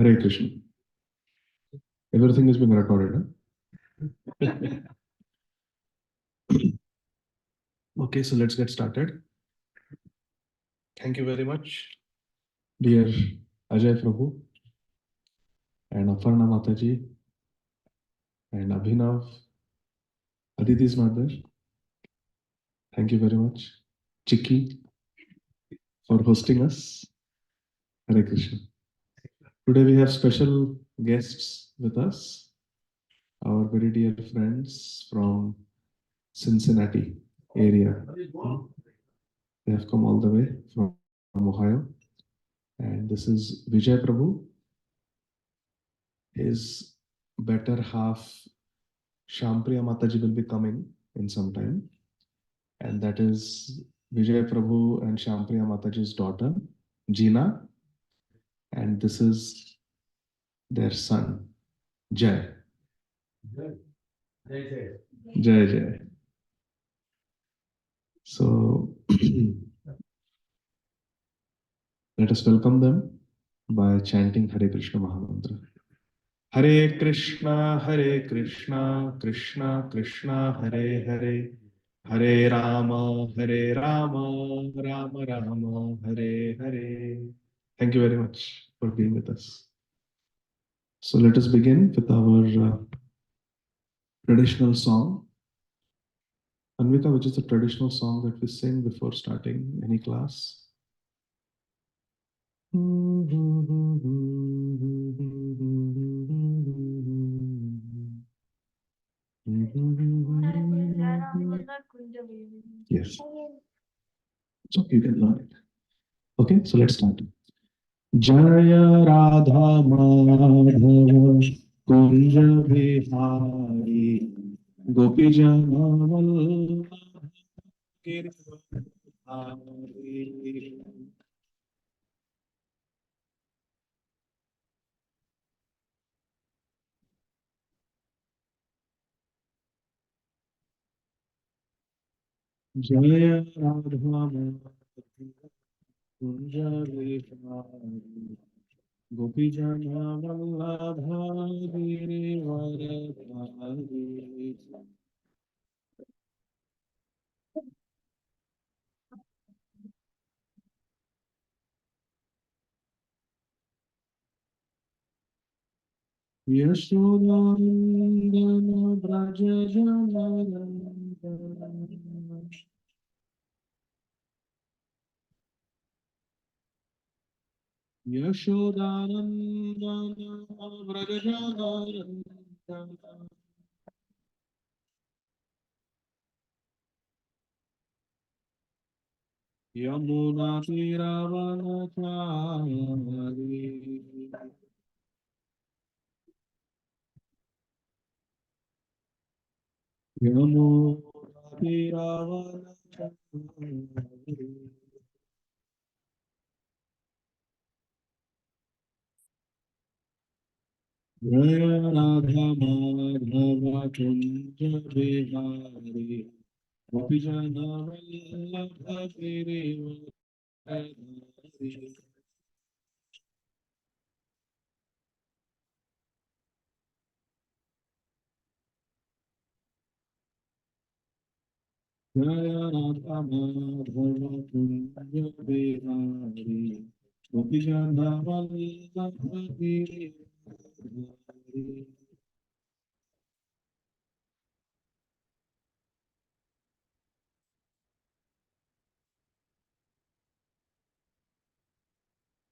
Hare Krishna. Everything is being recorded, huh? Okay, so let's get started. Thank you very much, dear Ajay Prabhu and Aparna Mataji and Abhinav. Aditi is not there. Thank you very much, Chiki, for hosting us. Hare Krishna. Today we have special guests with us, our very dear friends from Cincinnati area. They have come all the way from Ohio. And this is Vijay Prabhu. His better half, Shampriya Mataji, will be coming in some time. And that is Vijay Prabhu and Shampriya Mataji's daughter, Jeena. And this is their son, Jai. Jai Jai. So let us welcome them by chanting Hare Krishna Mahamantra. Hare Krishna, Krishna Krishna, Hare Hare, Hare Rama, Rama Rama, Hare Hare. Thank you very much for being with us. So let us begin with our traditional song. Anvika, which is the traditional song that we sing before starting any class? Yes. So you can learn it. Okay, so let's start. Jaya Radha Madhava Kunja Bihari Gopi Jana Vallabha Giridhari. Jaya Radha Madhava Kunja Bihari Gopi Jana Vallabha Giridhari. Yashodandana Braja Janarandana Yashodanandana Braja Janarandana Yamuna Tiravanachari Yamuna Tiravanachari. Jaya Radha Madhava Kunja Bihari Gopi Jana Vallabha Giridhari. Jaya Radha Madhava Kunja Bihari Gopi Jana Vallabha Giridhari.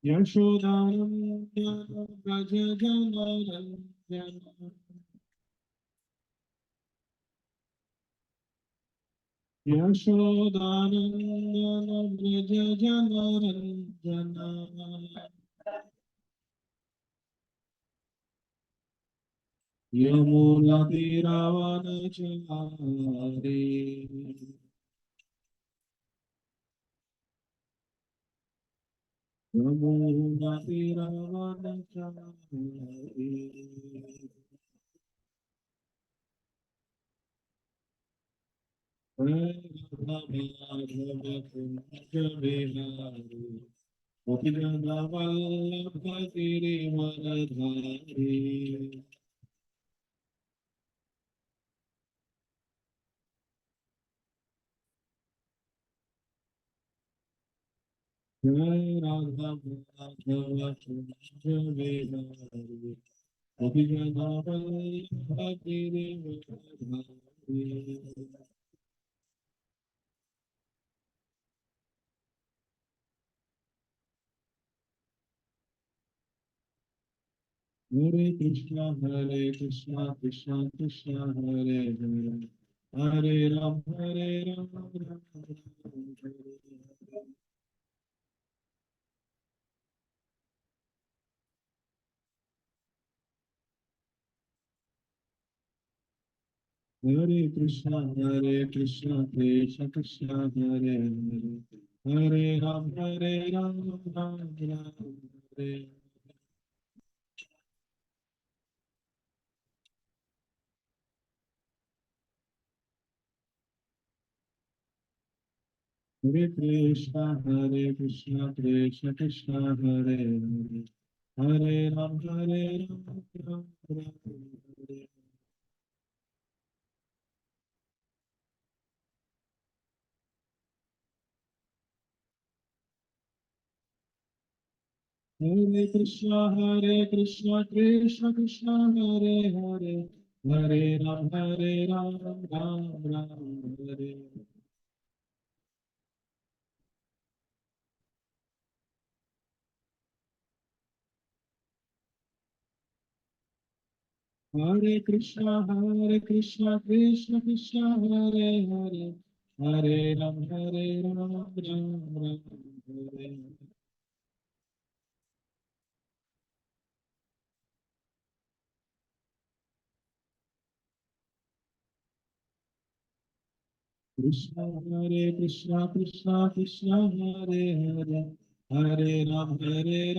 Yashodanandana Braja Janarandana Yashodanandana Braja Janarandana Yamuna Tiravanachari Yamuna Tiravanachari. Jaya Radha Madhava Kunja Bihari गोपीजनवल्लभगिरिवरधारी जय Radha Madhav Kunj Bihari गोपीजनवल्लभगिरिवरधारी Hare Krishna Krishna Krishna Hare Hare Hare Ram Ram Ram Hare Krishna Krishna Krishna Hare Hare Hare Ram Ram Ram Hare Hare Krishna Krishna Krishna Hare Hare Hare Ram Ram Hare Hare Krishna Krishna Krishna Hare Hare Hare Ram Ram Ram Hare Hare Krishna Krishna Krishna Hare Hare Hare Ram Ram Hare Krishna Krishna Hare Hare Hare Ram Ram Hare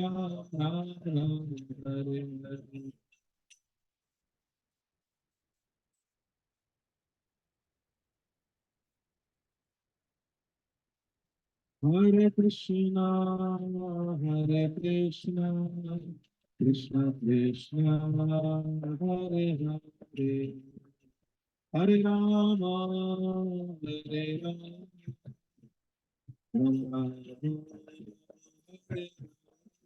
Hare Hare Krishna Krishna Krishna Hare Hare Hare Rama Hare Rama Rama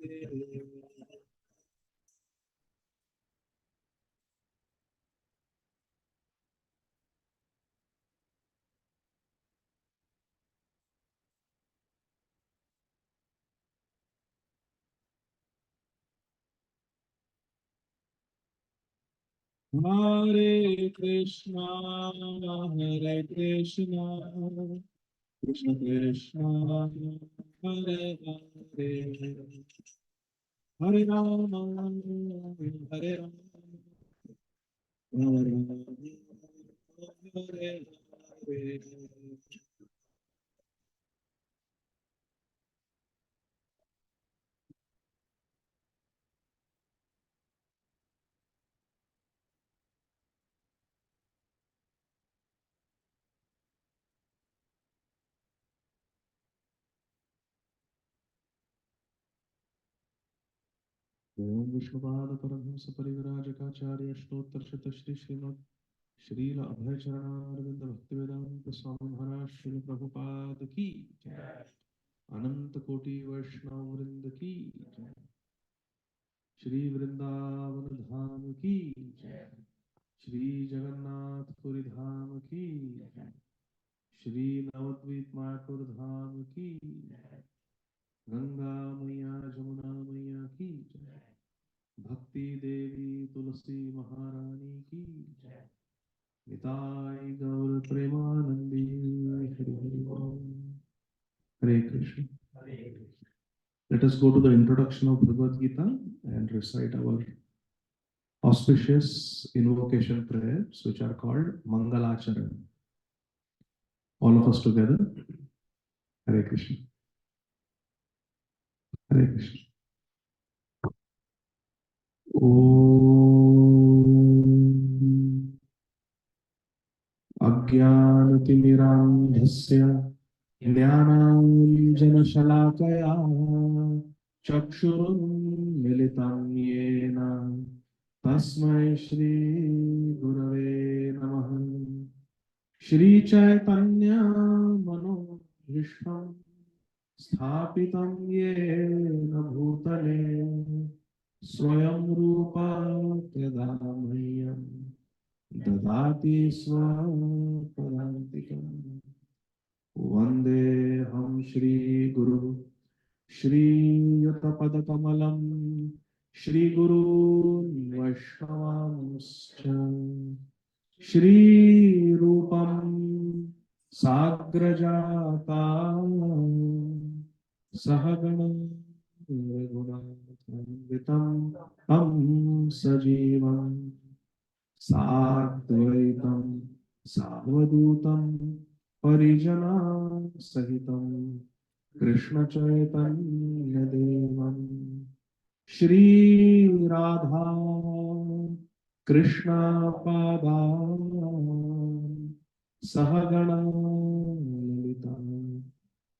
Hare Hare Hare Krishna Krishna Krishna Hare Hare Hare Rama Hare Rama Rama Rama Hare Hare ओम विष्णुपाद परमहंस परिव्राजकाचार्य स्तोत्र शतश्री श्रीमद श्रील अभय चरणारविंद भक्तिवेदांत स्वामी महाराज श्रील प्रभुपाद की जय अनंत कोटि वैष्णव वृंद की जय श्री वृंदावन धाम की जय श्री जगन्नाथ पुरी धाम की जय श्री नवद्वीप मायापुर धाम की जय गंगा मैया जमुना मैया की जय भक्ति देवी तुलसी महारानी की जय निताई गौर प्रेमानंदी हरि हरि बोल हरे Krishna let us go to the introduction of Bhagavad Gita and recite our auspicious invocation prayers which are called Mangalacharan. All of us together. Hare Krishna. Hare Krishna. Om Ajnanatimirandhasya ज्ञानाञ्जनशलाकया चक्षुरुन्मिलितं येन तस्मै श्रीगुरवे नमः। श्रीचैतन्यमनोभीष्टं स्थापितं येन भूतले स्वयं रूपा तदा मह्यं ददाति स्वपदान्तिकम्। वन्देऽहं श्रीगुरु श्रीयुतपदकमलं श्रीगुरून् वैष्णवांश्च श्रीरूपं साग्रजातां सहगणं रघुनाथान्वितं तं सजीवं साद्वैतं सावधूतं परिजनां सहितं कृष्णचैतन्यदेवं श्रीराधा कृष्णपादान् सहगणा ललिता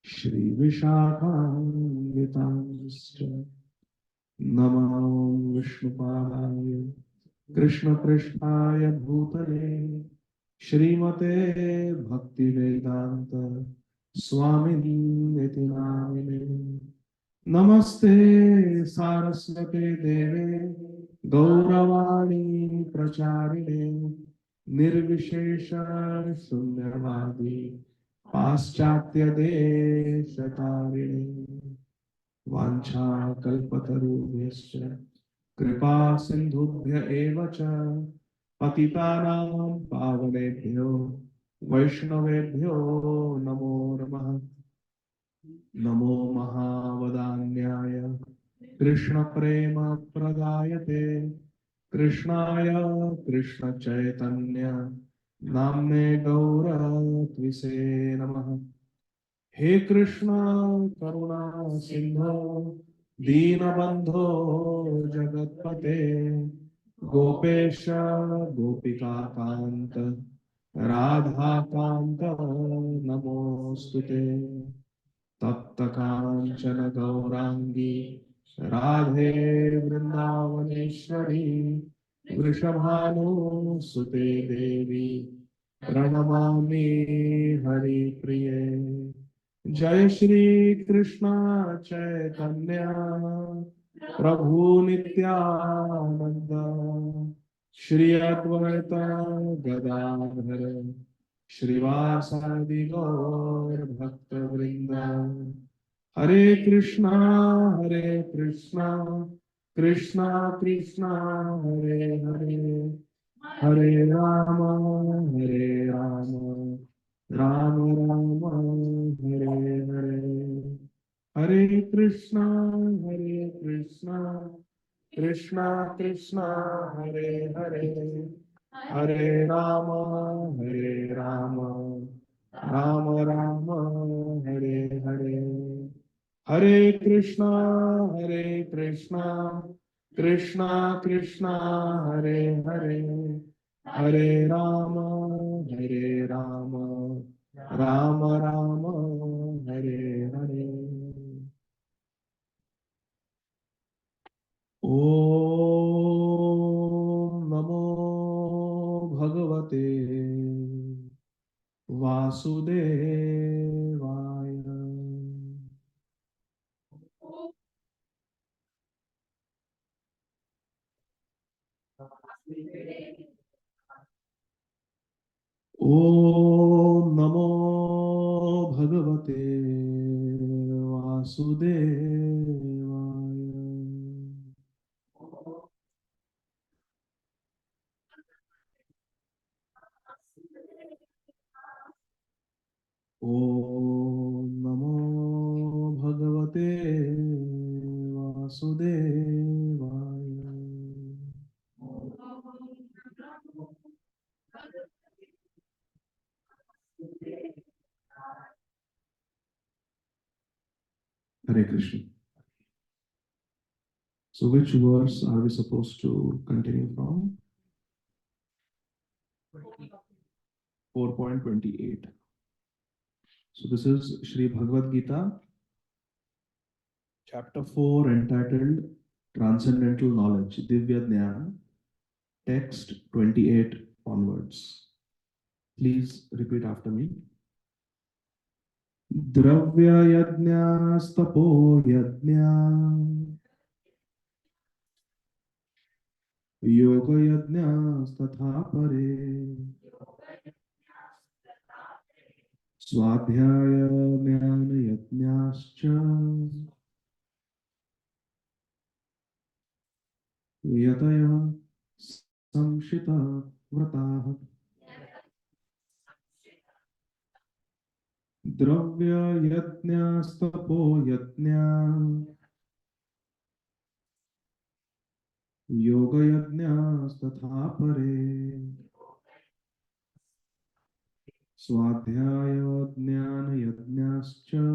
श्रीविशाखान्वितांश्च नमो विष्णुपादाय कृष्णपृष्ठाय भूतले श्रीमते भक्तिवेदांत स्वामिनीति नामिने। नमस्ते सारस्वते देवे गौरवाणी प्रचारिणे निर्विशेष शून्यवादी पाश्चात्य देशतारिणे वाञ्छाकल्पतरुभ्यश्च कृपा सिन्धुभ्य एव च पतितानां पावनेभ्यो वैष्णवेभ्यो नमो नमः। नमो महावदान्याय कृष्णप्रेम प्रदायते कृष्णाय कृष्णचैतन्य नाम्ने गौरत्विषे नमः। हे कृष्ण करुणा सिंधो दीनबंधो जगत्पते गोपेश गोपिका कांत राधा कांत नमोस्तुते। तप्त कांचन गौरांगी राधे वृंदावनेश्वरी वृषभानुसुते देवी प्रणमामि हरिप्रिये। जय श्री कृष्ण चैतन्य प्रभु नित्यानंद श्री अद्वैत गदाधर श्रीवासादि गौर भक्त वृंद। हरे कृष्णा कृष्णा कृष्णा हरे हरे हरे राम राम राम हरे हरे। हरे कृष्णा कृष्णा कृष्णा हरे हरे हरे राम राम राम हरे हरे। हरे कृष्णा कृष्णा कृष्णा हरे हरे हरे राम राम राम हरे हरे। ओम नमो भगवते वासुदेवाय। ओम नमो भगवते वासुदेवाय। ओम नमो भगवते वासुदेवाय। Hare Krishna. So which verse are we supposed to continue from? 4.28. So this is Sri Bhagavad Gita, chapter 4, entitled Transcendental Knowledge, Divya Jnana, text 28 onwards. Please repeat after me. Dravya yajna stapo yajna yoga yajna statha pare swadhyaya jnana yajnascha yataya samshita vrataha. Dravya yajna stapo yajna yoga yajna statha pare swadhyaya jnana yajnascha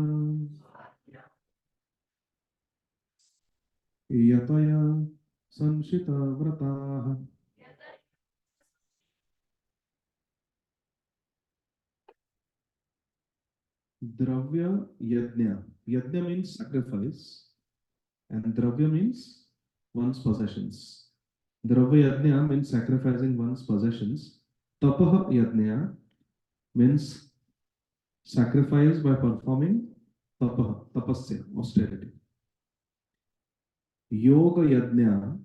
yataya sanshita vrataha. Dravya yajna. Yajna means sacrifice, and dravya means one's possessions. Dravya yajna means sacrificing one's possessions. Tapaha yajna means sacrifice by performing tapaha, tapasya, austerity. Yoga yajna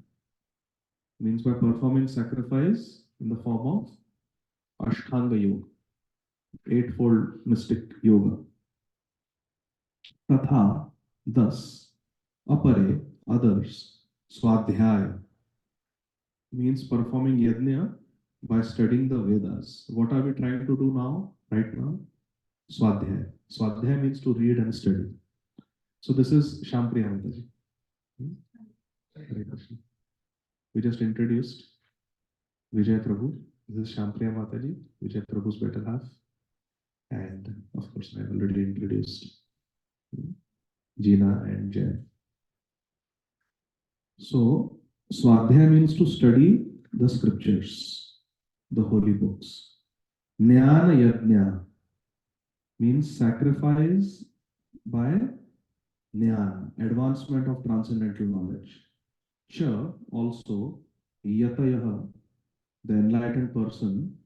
means by performing sacrifice in the form of Ashtanga Yoga, eightfold mystic yoga. Tatha, thus, apare, others, swadhyaya means performing yajna by studying the Vedas. What are we trying to do now, right now? Swadhyaya. Swadhyaya means to read and study. So this is Shampriya Mataji. Hare Krishna. We just introduced Vijay Prabhu. This is Shampriya Mataji, Vijay Prabhu's better half. And of course, I already introduced Jeena and Jay. So, Swadhyaya means to study the scriptures, the holy books. Jnana yajna means sacrifice by jnana, advancement of transcendental knowledge. Cha, also, yatayaha, the enlightened person,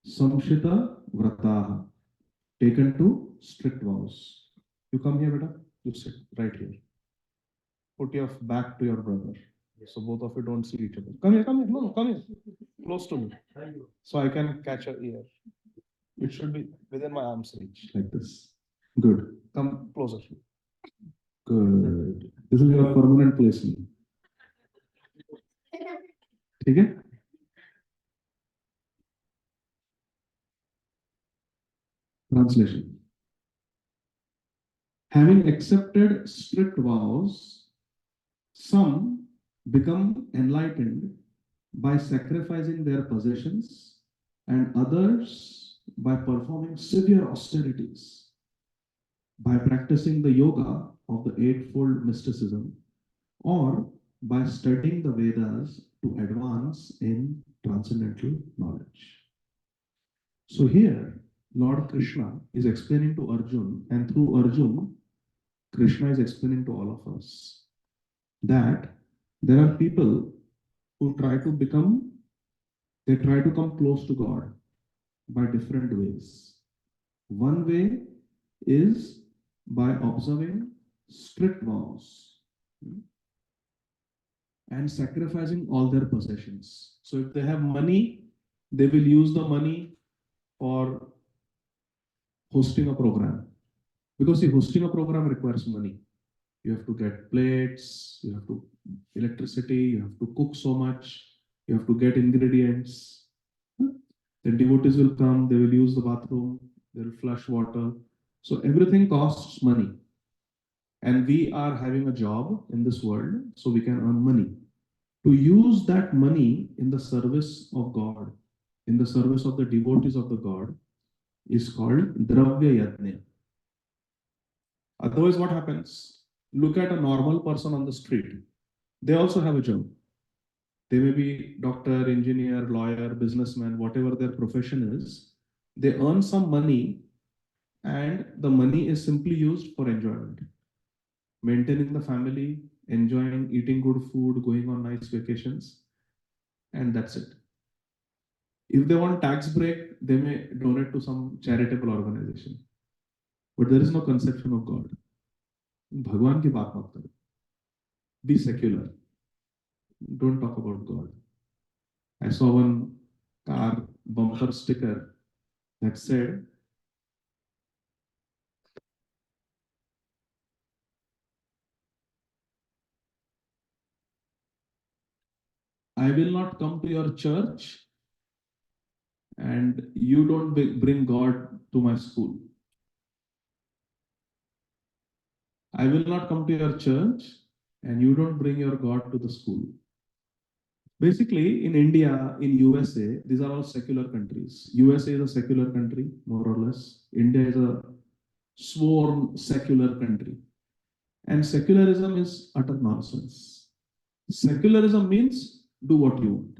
samshita vrataha, taken to strict vows. You come here, beta. You sit right here. Put your back to your brother, so both of you don't see each other. Come here, come here. No, come here. Close to me, so I can catch your ear. It should be within my arm's reach, like this. Good. Come closer. Good. This is your permanent placement. Okay? Translation. Having accepted strict vows, some become enlightened by sacrificing their possessions, and others by performing severe austerities, by practicing the yoga of the eightfold mysticism, or by studying the Vedas to advance in transcendental knowledge. So here, Lord Krishna is explaining to Arjun, and through Arjun, Krishna is explaining to all of us that there are people who try to come close to God by different ways. One way is by observing strict vows and sacrificing all their possessions. So if they have money, they will use the money for hosting a program. Because see, hosting a program requires money. You have to get plates, you have to electricity, you have to cook so much, you have to get ingredients. The devotees will come, they will use the bathroom, they will flush water. So everything costs money. And we are having a job in this world, so we can earn money. To use that money in the service of God, in the service of the devotees of the God, is called Dravya Yajna. Otherwise, what happens? Look at a normal person on the street. They also have a job. They may be doctor, engineer, lawyer, businessman, whatever their profession is. They earn some money and the money is simply used for enjoyment, maintaining the family, enjoying eating good food, going on nice vacations, and that's it. If they want tax break, they may donate to some charitable organization. But there is no conception of God. भगवान की बात मत करो. Be secular. Don't talk about God. I saw one car bumper sticker that said, I will not come to your church and you don't bring God to my school. I will not come to your church and you don't bring your God to the school. Basically, in India, in USA, these are all secular countries. USA is a secular country, more or less. India is a sworn secular country. And secularism is utter nonsense. Secularism means do what you want.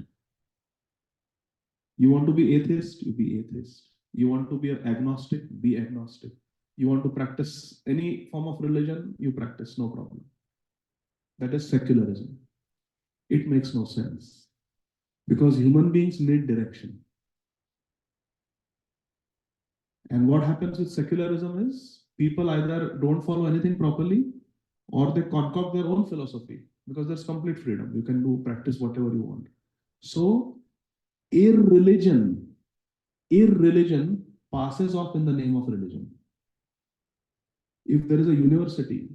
You want to be atheist, you be atheist. You want to be agnostic, be agnostic. You want to practice any form of religion, you practice, no problem. That is secularism. It makes no sense because human beings need direction. And what happens with secularism is people either don't follow anything properly or they concoct their own philosophy because there's complete freedom. You can do practice whatever you want. So irreligion passes off in the name of religion. If there is a university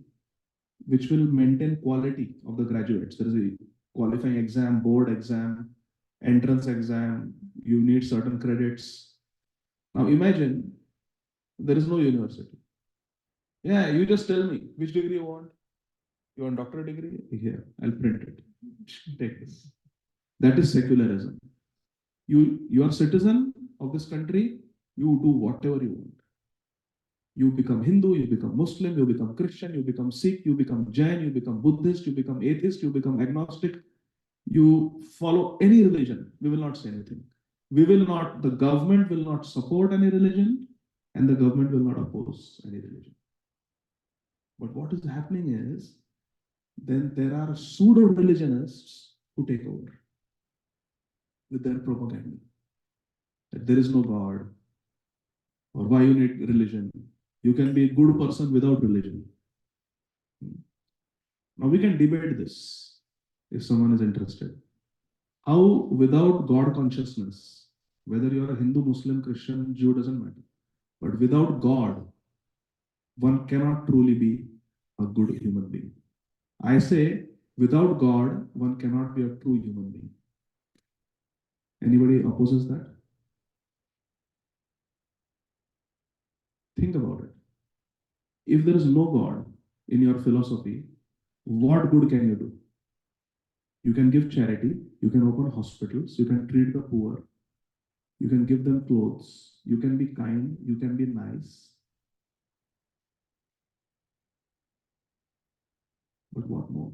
which will maintain quality of the graduates, there is a qualifying exam, board exam, entrance exam, you need certain credits. Now imagine there is no university. Yeah, you just tell me which degree you want. You want doctorate degree? Here, I'll print it. Take this. That is secularism. You are citizen of this country, you do whatever you want. You become Hindu, you become Muslim, you become Christian, you become Sikh, you become Jain, you become Buddhist, you become atheist, you become agnostic. You follow any religion. We will not say anything. The government will not support any religion and the government will not oppose any religion. But what is happening is, then there are pseudo-religionists who take over with their propaganda. That there is no God, or why you need religion. You can be a good person without religion. Now we can debate this if someone is interested. How without God consciousness, whether you are a Hindu, Muslim, Christian, Jew, doesn't matter. But without God, one cannot truly be a good human being. I say, without God, one cannot be a true human being. Anybody opposes that? Think about it. If there is no God in your philosophy, what good can you do? You can give charity, you can open hospitals, you can treat the poor, you can give them clothes, you can be kind, you can be nice. But what more?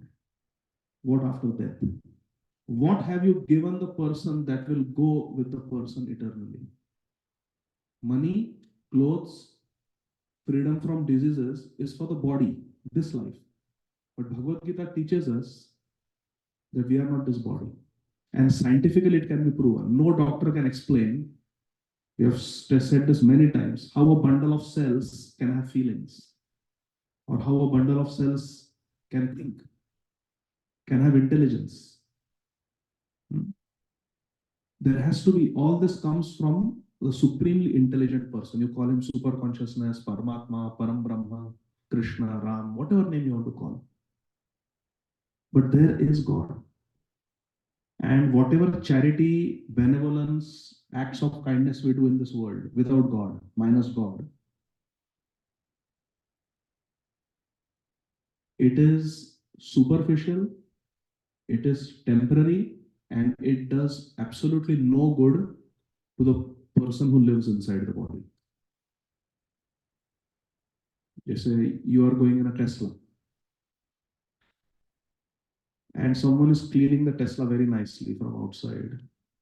What after death? What have you given the person that will go with the person eternally? Money, clothes, freedom from diseases is for the body, this life. But Bhagavad Gītā teaches us that we are not this body. And scientifically it can be proven. No doctor can explain, we have said this many times, how a bundle of cells can have feelings, or how a bundle of cells can think, can have intelligence. There has to be, all this comes from the supremely intelligent person. You call him super consciousness, Paramatma, Param Brahma, Krishna, Ram, whatever name you want to call. But there is God. And whatever charity, benevolence, acts of kindness we do in this world, without God, minus God, it is superficial, it is temporary, and it does absolutely no good to the person who lives inside the body. Just say you are going in a Tesla and someone is cleaning the Tesla very nicely from outside,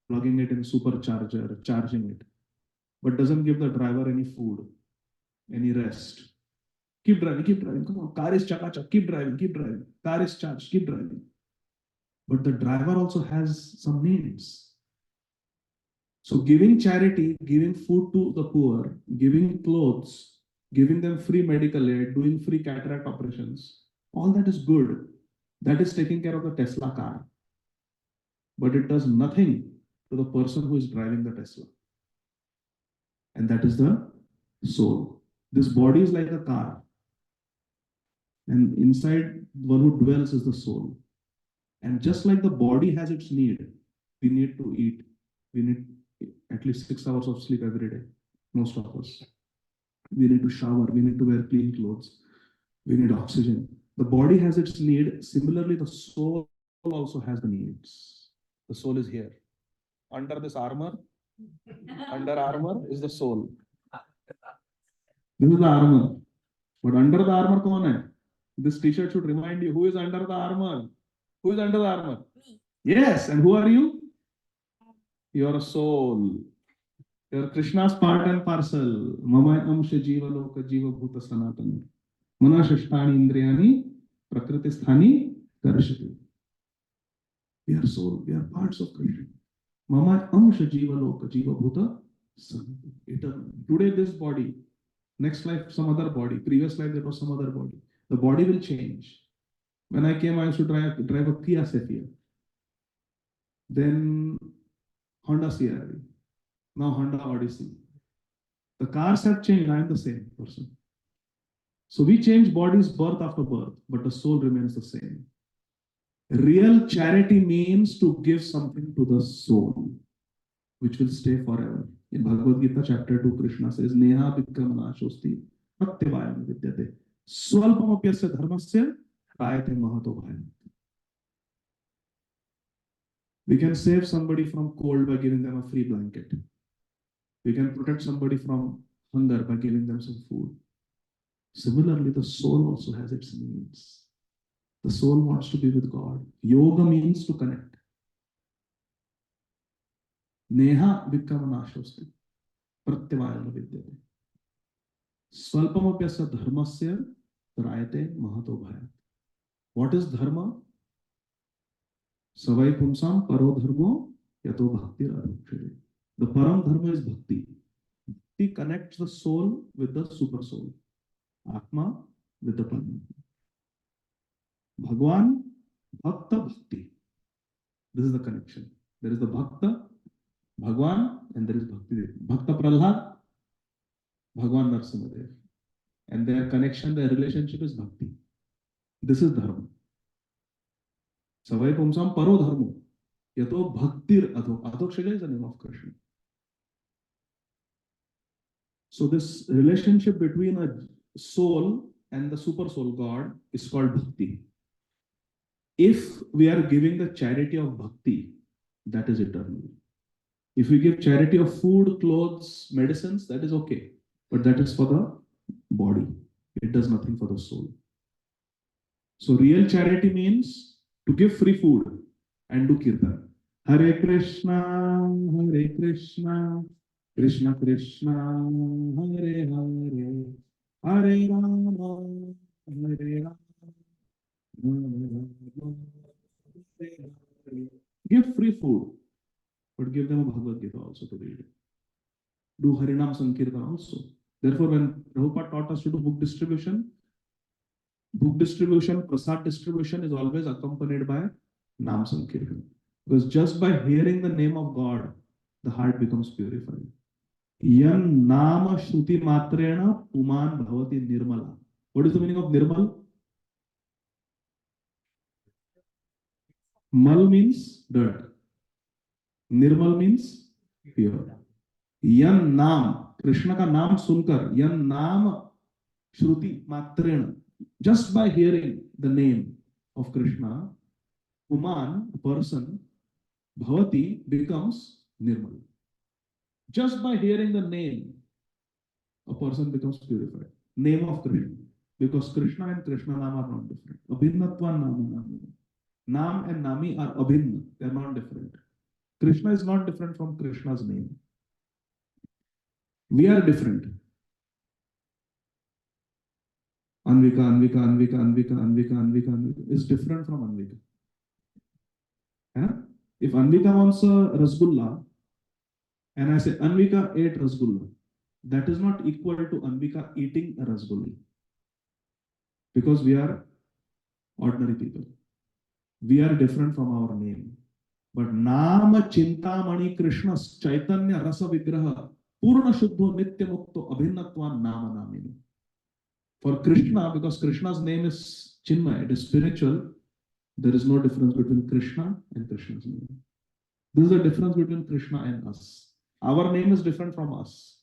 plugging it in supercharger, charging it, but doesn't give the driver any food. any rest. Keep driving. Come on, car is chaka-chak. Keep driving. Car is charged. Keep driving. But the driver also has some needs. So giving charity, giving food to the poor, giving clothes, giving them free medical aid, doing free cataract operations, all that is good. That is taking care of the Tesla car. But it does nothing to the person who is driving the Tesla. And that is the soul. This body is like a car. And inside, one who dwells is the soul. And just like the body has its need, we need to eat. We need at least 6 hours of sleep every day, most of us. We need to shower. We need to wear clean clothes. We need oxygen. The body has its need. Similarly, the soul also has the needs. The soul is here. Under this armor, under armor is the soul. This is the armor. But under the armor, kaun hai? This t-shirt should remind you, who is under the armor? Who is under the armor? Yes, and who are you? You are a soul. You are Krishna's part and parcel. Mama amsha jiva loka jiva bhuta sanatana. Mana shashtani indriyani prakriti sthani karshati. We are soul. We are parts of Krishna. Mama amsha jiva loka jiva bhuta sanatana. Eternal. Today this body, next life some other body, previous life there was some other body. The body will change. When I came, I used to drive a Kia Cephia. Then Honda CRV. Now Honda Odyssey. The cars have changed. I am the same person. So we change bodies birth after birth, but the soul remains the same. Real charity means to give something to the soul, which will stay forever. In Bhagavad Gītā chapter 2, Krishna says, Neha vikramanasosti pratyavayam vidyate swalpamapyasya dharmasya rayate mahato bhayam. We can save somebody from cold by giving them a free blanket. We can protect somebody from hunger by giving them some food. Similarly, the soul also has its needs. The soul wants to be with God. Yoga means to connect. Neha vikramanasosti pratyavayam vidyate swalpamapyasya dharmasya rayate mahato bhayam. What is dharma? Savai pumsam paro dharmo yato bhakti arukshade. The param dharma is bhakti. Bhakti connects the soul with the super soul. Atma with the Paramatma. Bhagwan, Bhakta, Bhakti. This is the connection. There is the Bhakta, Bhagwan, and there is Bhakti. Bhakta Prahlad, Bhagwan Narsimhadev. And their connection, their relationship is Bhakti. This is Dharma. Savai Pumsam Paro Dharmo. Yato Bhaktir Adho. Adhokshaja is the name of Krishna. So this relationship between a soul and the super soul God is called Bhakti. If we are giving the charity of Bhakti, that is eternal. If we give charity of food, clothes, medicines, that is okay. But that is for the body. It does nothing for the soul. So real charity means to give free food and do kirtan. Hare Krishna, Krishna Krishna, Hare Hare, Hare Rama, Hare Rama, Give free food, but give them a Bhagavad Gītā also to read. Do Harinam Sankirtan also. Therefore, when Prabhupada taught us to do book distribution, prasad distribution is always accompanied by Nam Sankirtan. Because just by hearing the name of God, the heart becomes purified. Yan Nama Shruti Matrena Puman Bhavati Nirmala. What is the meaning of Nirmal? Mal means dirt. Nirmal means pure. Yan Nam, Krishna ka naam sunkar, yan naam Shruti Matrena. Just by hearing the name of Krishna, Puman, a person, Bhavati becomes Nirmal. Just by hearing the name, a person becomes purified. Name of Krishna. Because Krishna and Krishna Nam are not different. Abhinnatva Nama. Nam and Nami are abhinna. They are not different. Krishna is not different from Krishna's name. We are different. Anvika, Anvika, Anvika, Anvika, Anvika, Anvika, Anvika is different from Anvika. Yeah? If Anvika wants a Rasgulla and I say Anvika ate Rasgulla, that is not equal to Anvika eating a Rasgulla. Because we are ordinary people. We are different from our name. But Nama Chintamani Krishna Chaitanya Rasa Vigraha Purna Shuddho Nitya Mukto Abhinnatvan Nama Namini. For Krishna, because Krishna's name is Chinmay, it is spiritual, there is no difference between Krishna and Krishna's name. This is the difference between Krishna and us. Our name is different from us.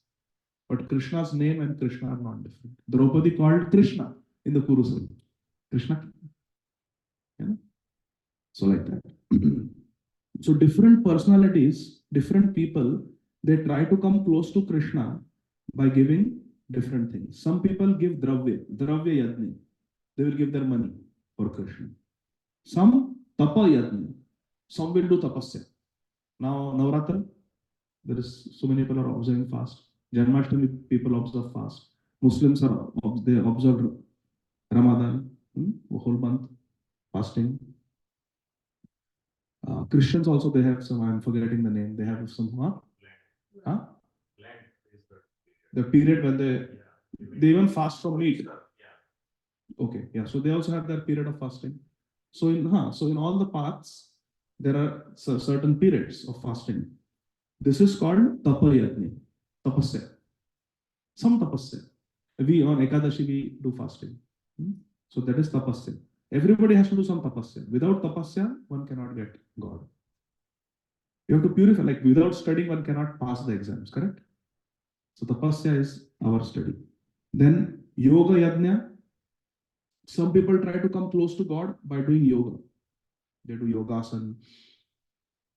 But Krishna's name and Krishna are not different. Draupadi called Krishna in the Kurusala. Krishna. Yeah? So like that. So different personalities, different people, they try to come close to Krishna by giving different things. Some people give dravya yajna. They will give their money for Krishna. Some tapa yajna. Some will do tapasya. Now Navratra, there is so many people are observing fast. Janmashtami people observe fast. Muslims are they observe Ramadan, a whole month fasting. Christians also they have some. I'm forgetting the name. They have some. Huh? The period when they even fast from meat. Okay, yeah. So they also have their period of fasting. So in all the paths there are certain periods of fasting. This is called tapayatni, tapasya. Some tapasya. We on Ekadashi we do fasting. So that is tapasya. Everybody has to do some tapasya. Without tapasya, one cannot get God. You have to purify. Like without studying, one cannot pass the exams. Correct? So tapasya is our study. Then yoga yajna. Some people try to come close to God by doing yoga. They do yogasana,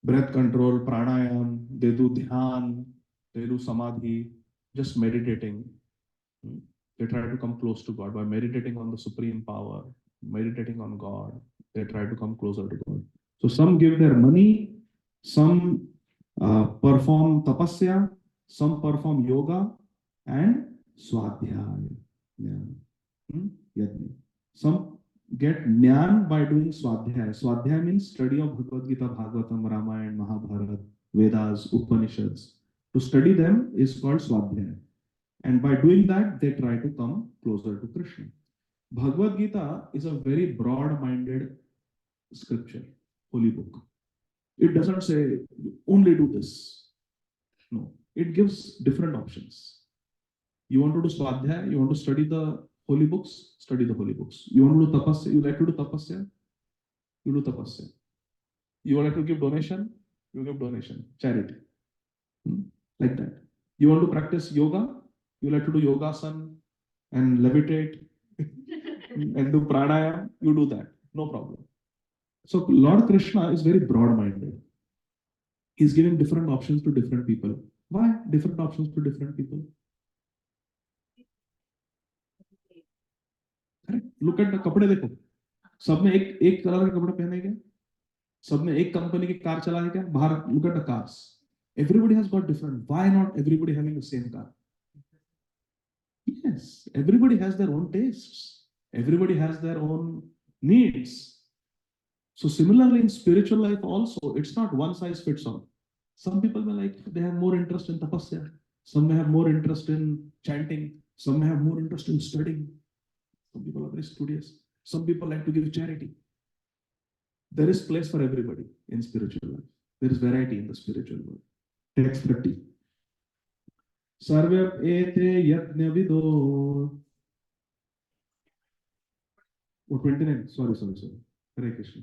breath control, pranayam, they do dhyan, they do samadhi, just meditating. They try to come close to God by meditating on the supreme power, meditating on God. They try to come closer to God. So some give their money, some perform tapasya, some perform yoga and swadhyaya. Some get jnana by doing swadhyaya. Swadhyaya means study of Bhagavad Gita, Bhagavatam, Ramayana, Mahabharata, Vedas, Upanishads. To study them is called swadhyaya. And by doing that, they try to come closer to Krishna. Bhagavad Gita is a very broad-minded scripture, holy book. It doesn't say only do this. No, it gives different options. You want to do swadhyaya, you want to study the holy books, study the holy books. You want to do tapasya, you like to do tapasya, you do tapasya. You would like to give donation, you give donation, charity. Like that. You want to practice yoga, you like to do yogasana and levitate and do pranayam, you do that. No problem. So Lord Krishna is very broad-minded. He's giving different options to different people. Why different options to different people? Look at the कपड़े देखो, सब ने एक colour के कपड़े पहने क्या? सब ने एक कंपनी की कार चला है क्या? बाहर look at the cars. Everybody has got different. Why not everybody having the same car? Yes, everybody has their own tastes. Everybody has their own needs. So similarly in spiritual life also, it's not one size fits all. Some people may like, they have more interest in tapasya. Some may have more interest in chanting. Some may have more interest in studying. Some people are very studious. Some people like to give charity. There is place for everybody in spiritual life. There is variety in the spiritual world. Text 30. Sarve ete yajna vido. 29. Sorry. Hare Krishna.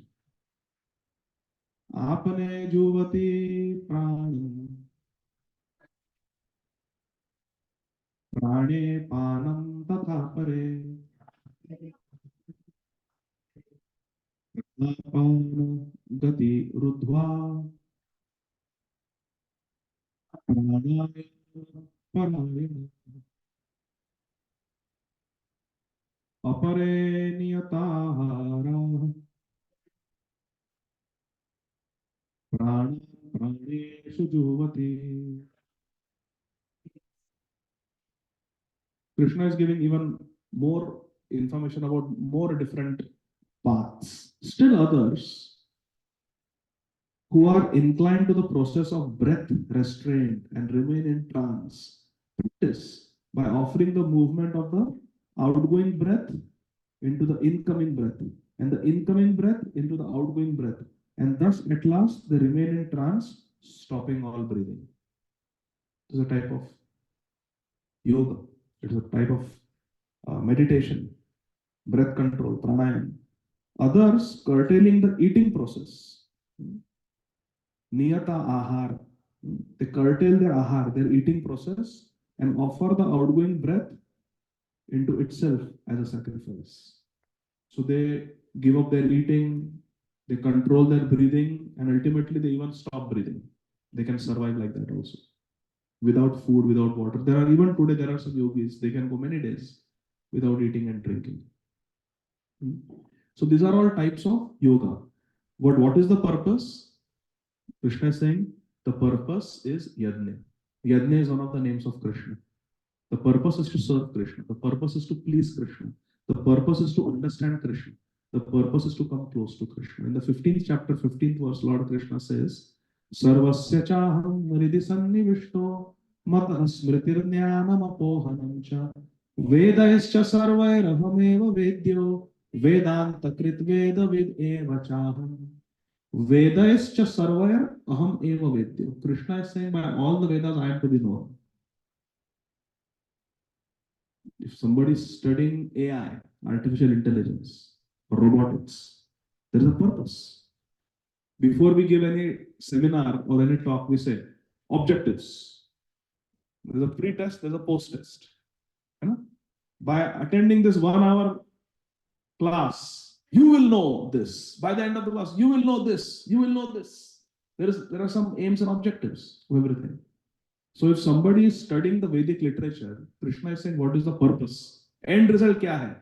आपने जुवती प्राण प्राणे पानम तथा परे पान गति रुद्ध्वा प्राणाय परायण अपरे नियताहारा प्राण प्राणेषु जुह्वति. Krishna is giving even more information about more different paths. Still others who are inclined to the process of breath restraint and remain in trance practice by offering the movement of the outgoing breath into the incoming breath and the incoming breath into the outgoing breath, and thus at last they remain in trance, stopping all breathing. It is a type of yoga. It is a type of meditation, breath control, pranayama. Others curtailing the eating process. Niyata ahar. They curtail their ahar, their eating process, and offer the outgoing breath into itself as a sacrifice. So they give up their eating, they control their breathing, and ultimately they even stop breathing. They can survive like that also. Without food, without water. There are even today, there are some yogis, they can go many days without eating and drinking. So these are all types of yoga. What is the purpose? Krishna is saying the purpose is yajna. Yajna is one of the names of Krishna. The purpose is to serve Krishna. The purpose is to please Krishna. The purpose is to understand Krishna. The purpose is to come close to Krishna. In the 15th chapter, 15th verse, Lord Krishna says, Sarvasya chaham hridi sannivishto matah smritirjnanam apohanam cha vedaischa sarvairahameva vedyo vedanta krit veda vid eva chaham. Vedaischa sarvair aham eva vedyo. Krishna is saying, by all the Vedas I am to be known. If somebody is studying AI, artificial intelligence, robotics, there is a purpose. Before we give any seminar or any talk, we say objectives. There is a pre-test, there is a post-test. By attending this 1 hour class, you will know this. By the end of the class, you will know this. You will know this. There are some aims and objectives of everything. So if somebody is studying the Vedic literature, Krishna is saying, what is the purpose? End result kya hai?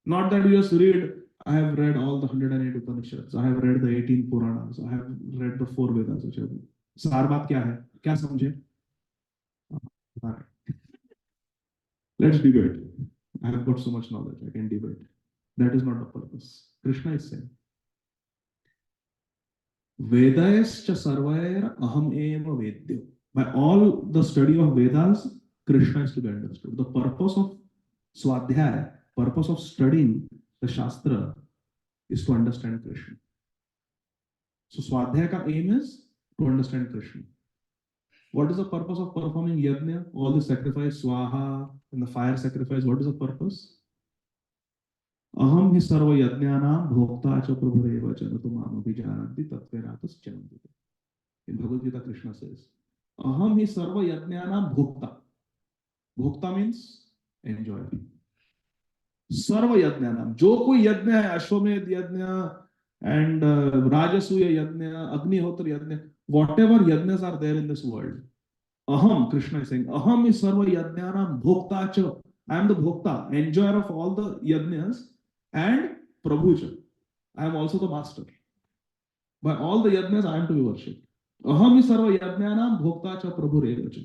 Not that you just read, I have read all the 108 Upanishads, I have read the 18 Puranas, I have read the 4 Vedas, which Saar baat kya hai? Kya samjhe? Let's debate. I have got so much knowledge, I can debate. That is not the purpose. Krishna is saying, Vedaischa sarvair aham eva vedyo. By all the study of Vedas, Krishna is to be understood. The purpose of Swadhyaya, purpose of studying the Shastra is to understand Krishna. So Swadhyaya ka aim is to understand Krishna. What is the purpose of performing yajna? All the sacrifice, swaha, and the fire sacrifice, what is the purpose? Aham hi sarva yajnanam bhokta cha prabhureva janatu mam abhijananti tatveratas chananti. In Bhagavad Gītā, Krishna says, Aham hi sarva yajnanam bhokta. Bhokta means enjoy. Sarva yajnanam. Jo koi yajna hai, Ashwamedh yajna and Rajasuya yajna, Agnihotra yajna, whatever yajnas are there in this world. Aham, Krishna is saying, Aham is sarva yajnanam bhokta cha. I am the bhokta, enjoyer of all the yajnas, and Prabhuja. I am also the master. By all the yajnas, I am to be worshipped. Aham is sarva yajnanam bhokta cha prabhureva cha.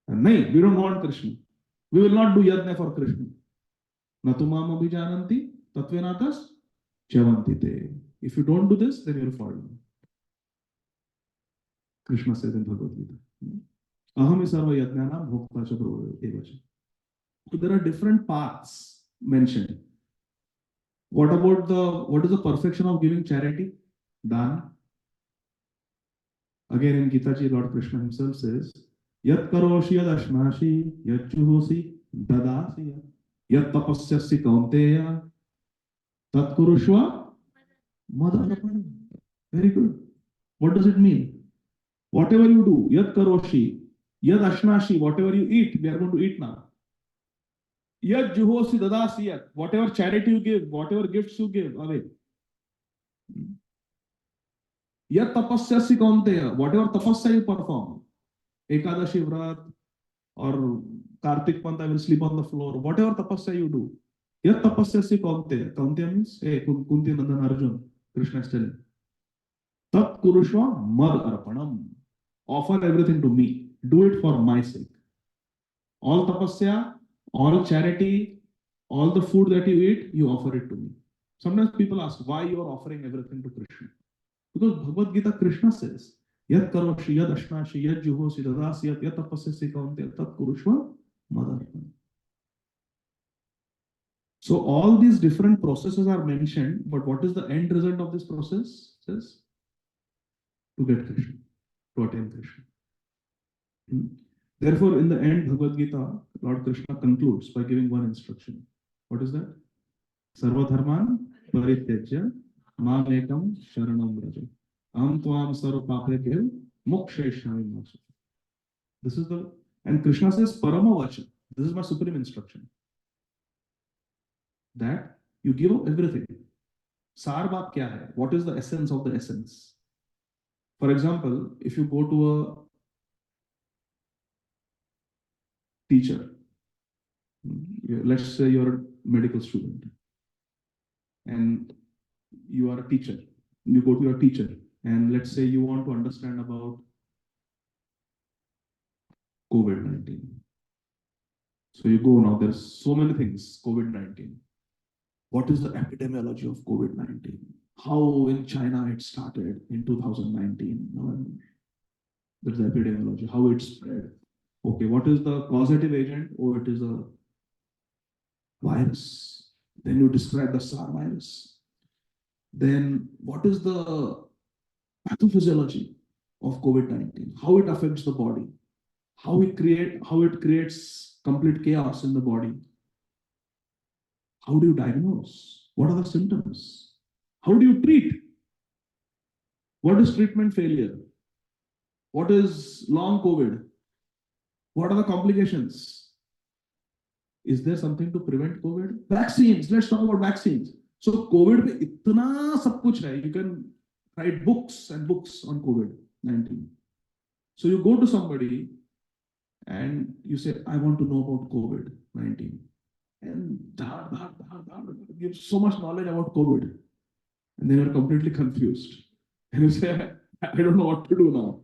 And nahi, we don't want Krishna. We will not do yajna for Krishna. Natumam abhijananti tatvenatas chavanti te. If you don't do this, then you will fall down. Krishna says in Bhagavad Gītā. Aham is sarva yajnanam bhokta cha prabhureva cha. So there are different paths mentioned. What is the perfection of giving charity? Dana. Again in Gita ji, Lord Krishna himself says, Yat karoshi yad ashnashi, yat juhosi dadasi, yat tapasyasi kaunteya, tat kurushva madharapanam. Very good. What does it mean? Whatever you do, yat karoshi, yad ashnashi, whatever you eat, we are going to eat now. Yat juhosi dadasi yat, whatever charity you give, whatever gifts you give away. Yat tapasyasi kaunteya, whatever tapasya you perform. Ekadashi Vrat or Kartik Pant, I will sleep on the floor. Whatever tapasya you do. Yat tapasyasi kaunteya. Kaunteya means, hey, Kunti Nandan Arjun. Krishna is telling. Tat kurushva mad arpanam. Offer everything to me. Do it for my sake. All tapasya, all charity, All the food that you eat, you offer it to me. Sometimes people ask why you are offering everything to Krishna. Because Bhagavad Gita, Krishna says, Yat karoshi, yad ashnashi, yad juhosi, dadasi, yat tapasyasi kaunte, tat kurushva madarpan. So all these different processes are mentioned, but what is the end result of this process? It says to get Krishna, to attain Krishna. Therefore, in the end, Bhagavad Gita, Lord Krishna concludes by giving one instruction. What is that? Sarvadharman parityajya mamekam sharanam vraja. Am tvam sarva papebhyo mokshayishyami ma shuchi. This is the, and Krishna says parama vacha. This is my supreme instruction. That you give up everything. Sar baat kya hai? What is the essence of the essence? For example, if you go to a teacher, let's say you're a medical student and you are a teacher, you go to your teacher and let's say you want to understand about COVID-19. So you go now, there's so many things, COVID-19. What is the epidemiology of COVID-19? How in China it started in 2019, November. There's the epidemiology, how it spread. Okay, what is the causative agent? Oh, it is a virus. Then you describe the SARS virus. Then what is the pathophysiology of COVID-19? How it affects the body? How it creates complete chaos in the body? How do you diagnose? What are the symptoms? How do you treat? What is treatment failure? What is long COVID? What are the complications? Is there something to prevent COVID? Vaccines. Let's talk about vaccines. So COVID में इतना सब कुछ है. You can write books and books on COVID-19. So you go to somebody and you say, I want to know about COVID-19. And give so much knowledge about COVID. And they are completely confused. And you say, I don't know what to do now.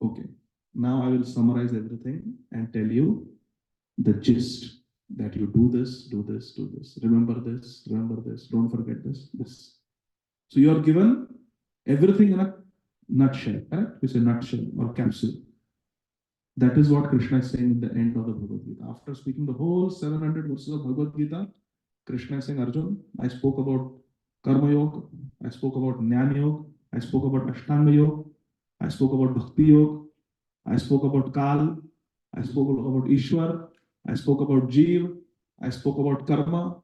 Okay. Now I will summarize everything and tell you the gist that you do this, do this, do this. Remember this, don't forget this, this. So you are given everything in a nutshell, correct? We say nutshell or capsule. That is what Krishna is saying in the end of the Bhagavad Gita. After speaking the whole 700 verses of Bhagavad Gita, Krishna is saying, Arjun, I spoke about Karma Yoga, I spoke about Jnana Yoga, I spoke about Ashtanga Yoga, I spoke about Bhakti Yoga, I spoke about Kal, I spoke about Ishwar, I spoke about Jeev, I spoke about Karma.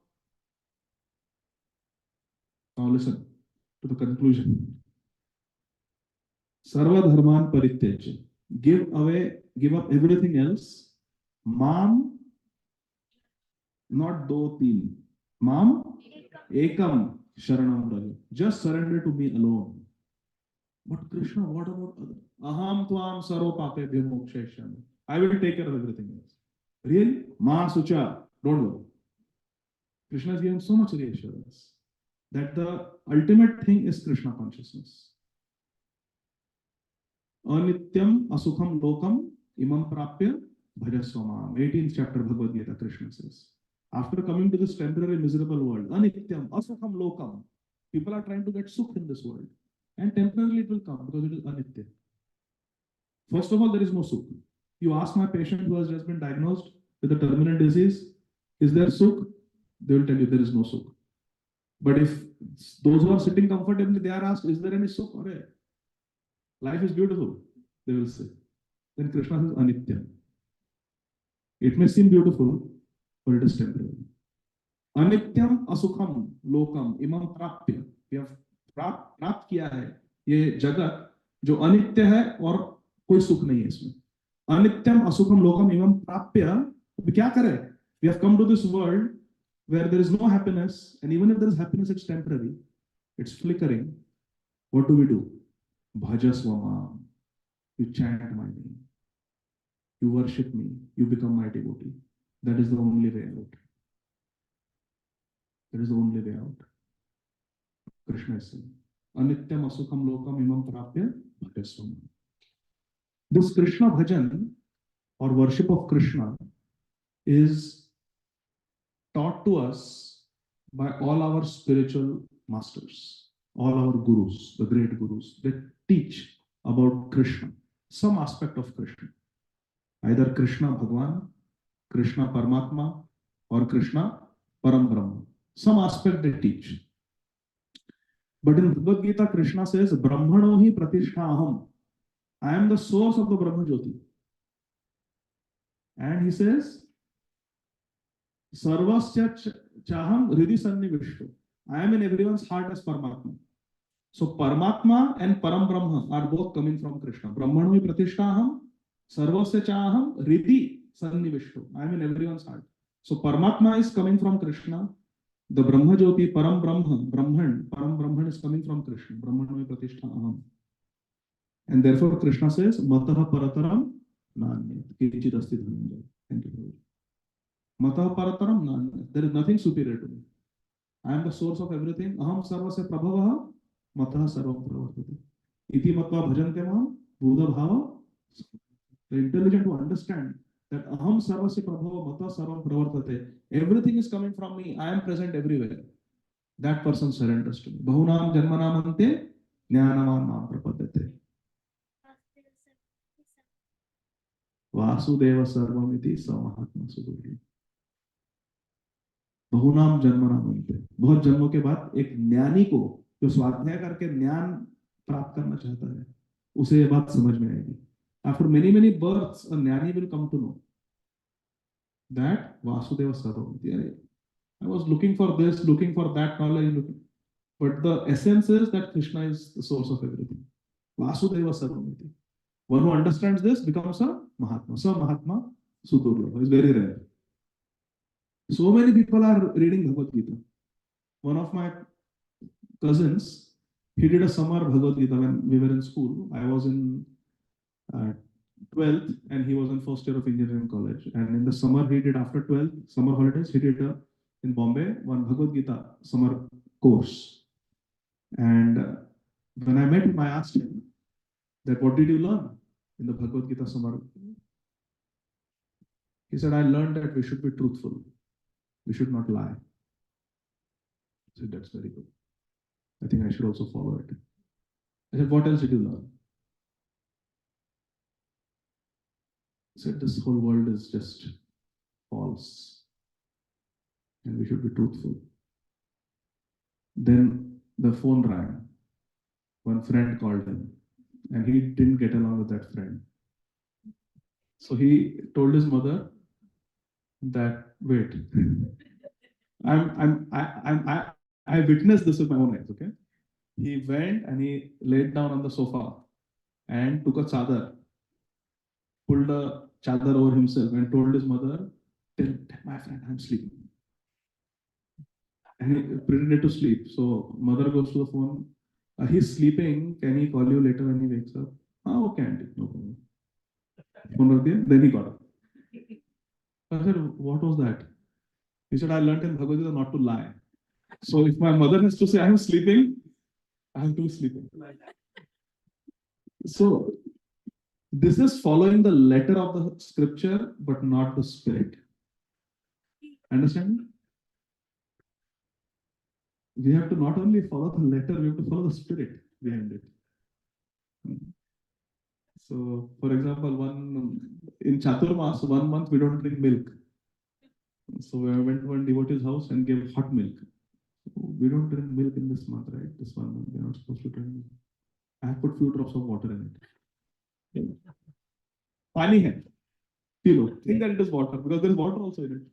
Now listen to the conclusion. Sarva dharman parityajya. Give up everything else. Mam, not do teen. Mam, ekam sharanam raja. Just surrender to me alone. But Krishna, what about other? Aham tvam sarva papebhyo mokshayishyami. I will take care of everything else. Really? Ma sucha. Don't worry. Krishna is giving so much reassurance that the ultimate thing is Krishna consciousness. Anityam asukham lokam imam prapya bhajasvamam. 18th chapter Bhagavad Gita, Krishna says. After coming to this temporary miserable world, anityam asukham lokam. People are trying to get sukh in this world. And temporarily it will come because it is anitya. First of all, there is no sukh. You ask my patient who has just been diagnosed with a terminal disease, is there sukh? They will tell you there is no sukh. But if those who are sitting comfortably, they are asked, is there any sukh? Life is beautiful, they will say. Then Krishna says anitya. It may seem beautiful, but it is temporary. Anityam asukham lokam imam prapya. We have प्राप्त किया है ये जगत जो अनित्य है और कोई सुख नहीं है इसमें. अनित्यम असुखम लोकम इमम प्राप्य. अब क्या करें? We have come to this world where there is no happiness, and even if there is happiness, it's temporary, it's flickering. What do? Bhajasvamam. You chant my name, you worship me, you become my devotee. That is the only way out. That is the only way out. Krishna is saying, Anityam asukham lokam imam prapya bhajasvamam. This Krishna bhajan or worship of Krishna is taught to us by all our spiritual masters, all our gurus, the great gurus. They teach about Krishna, some aspect of Krishna, either Krishna Bhagwan, Krishna Paramatma, or Krishna Param Brahma. Some aspect they teach. But in Bhagavad Gita, Krishna says, Brahmano hi pratishtha. I am the source of the Brahma Jyoti. And he says, Sarvasya chaham hridhi sannivishto. I am in everyone's heart as Paramatma. So Paramatma and Param Brahma are both coming from Krishna. Brahmano hi pratishtha. Sarvasya chaham hridhi sannivishto. I am in everyone's heart. So Paramatma is coming from Krishna. The Brahma Jyoti, Param Brahma, Brahman, Param Brahman is coming from Krishna. Brahmano hi pratishtha aham. And therefore Krishna says, Mataha parataram nanyat. Kichit asti dhananjaya. Thank you. Mataha parataram nanyat. There is nothing superior to me. I am the source of everything. Aham sarvasya prabhavaha mataha sarvam pravartate. Iti matva bhajante mam buddha bhava. The intelligent to understand that aham sarvasya prabhava mataha sarvam pravartate. Everything is coming from me. I am present everywhere. That person surrenders to me. Bahunam janmanam ante jnanavan nam prapadyate. Vasudev सर्वमिति समात्मा सुदुर्लभ. बहुनाम जन्मनाम अंते. बहुत जन्मों के बाद एक ज्ञानी को जो स्वाध्याय करके ज्ञान प्राप्त करना चाहता है उसे ये बात समझ में आएगी. After many births, a jnani will come to know that Vasudeva Sarvamiti. I was looking for this, looking for that knowledge, but the essence is that Krishna is the source of everything. Vasudeva Sarvamiti. One who understands this becomes a Mahatma. So Mahatma Sudurlabha is very rare. So many people are reading Bhagavad Gita. One of my cousins, he did a summer Bhagavad Gita when we were in school. I was in 12th and he was in first year of engineering college. And in the summer he did, after 12th summer holidays, he did in Bombay one Bhagavad Gita summer course. And when I met him, I asked him that what did you learn in the Bhagavad Gita summer? He said, I learned that we should be truthful. We should not lie. I said, that's very good. I think I should also follow it. I said, what else did you learn? He said, this whole world is just false and we should be truthful. Then the phone rang. One friend called him and he didn't get along with that friend. So he told his mother that, wait, I witnessed this with my own eyes, okay? He went and he laid down on the sofa and took a chadar, pulled a chadar over himself and told his mother, tell my friend I'm sleeping. And he pretended to sleep. So mother goes to the phone, he's sleeping, can he call you later when he wakes up? Oh, okay, auntie, no problem. Then he got up. I said, what was that? He said, I learned in Bhagavad Gita not to lie. So if my mother has to say I'm sleeping, I have to be sleeping. So this is following the letter of the scripture, but not the spirit. Understand? We have to not only follow the letter, we have to follow the spirit behind it. So, for example, in Chaturmas, 1 month we don't drink milk. So I went to one devotee's house and gave hot milk. We don't drink milk in this month, right? This 1 month we are not supposed to drink milk. I have put few drops of water in it. Pani hai. Think that it is water because there is water also in it.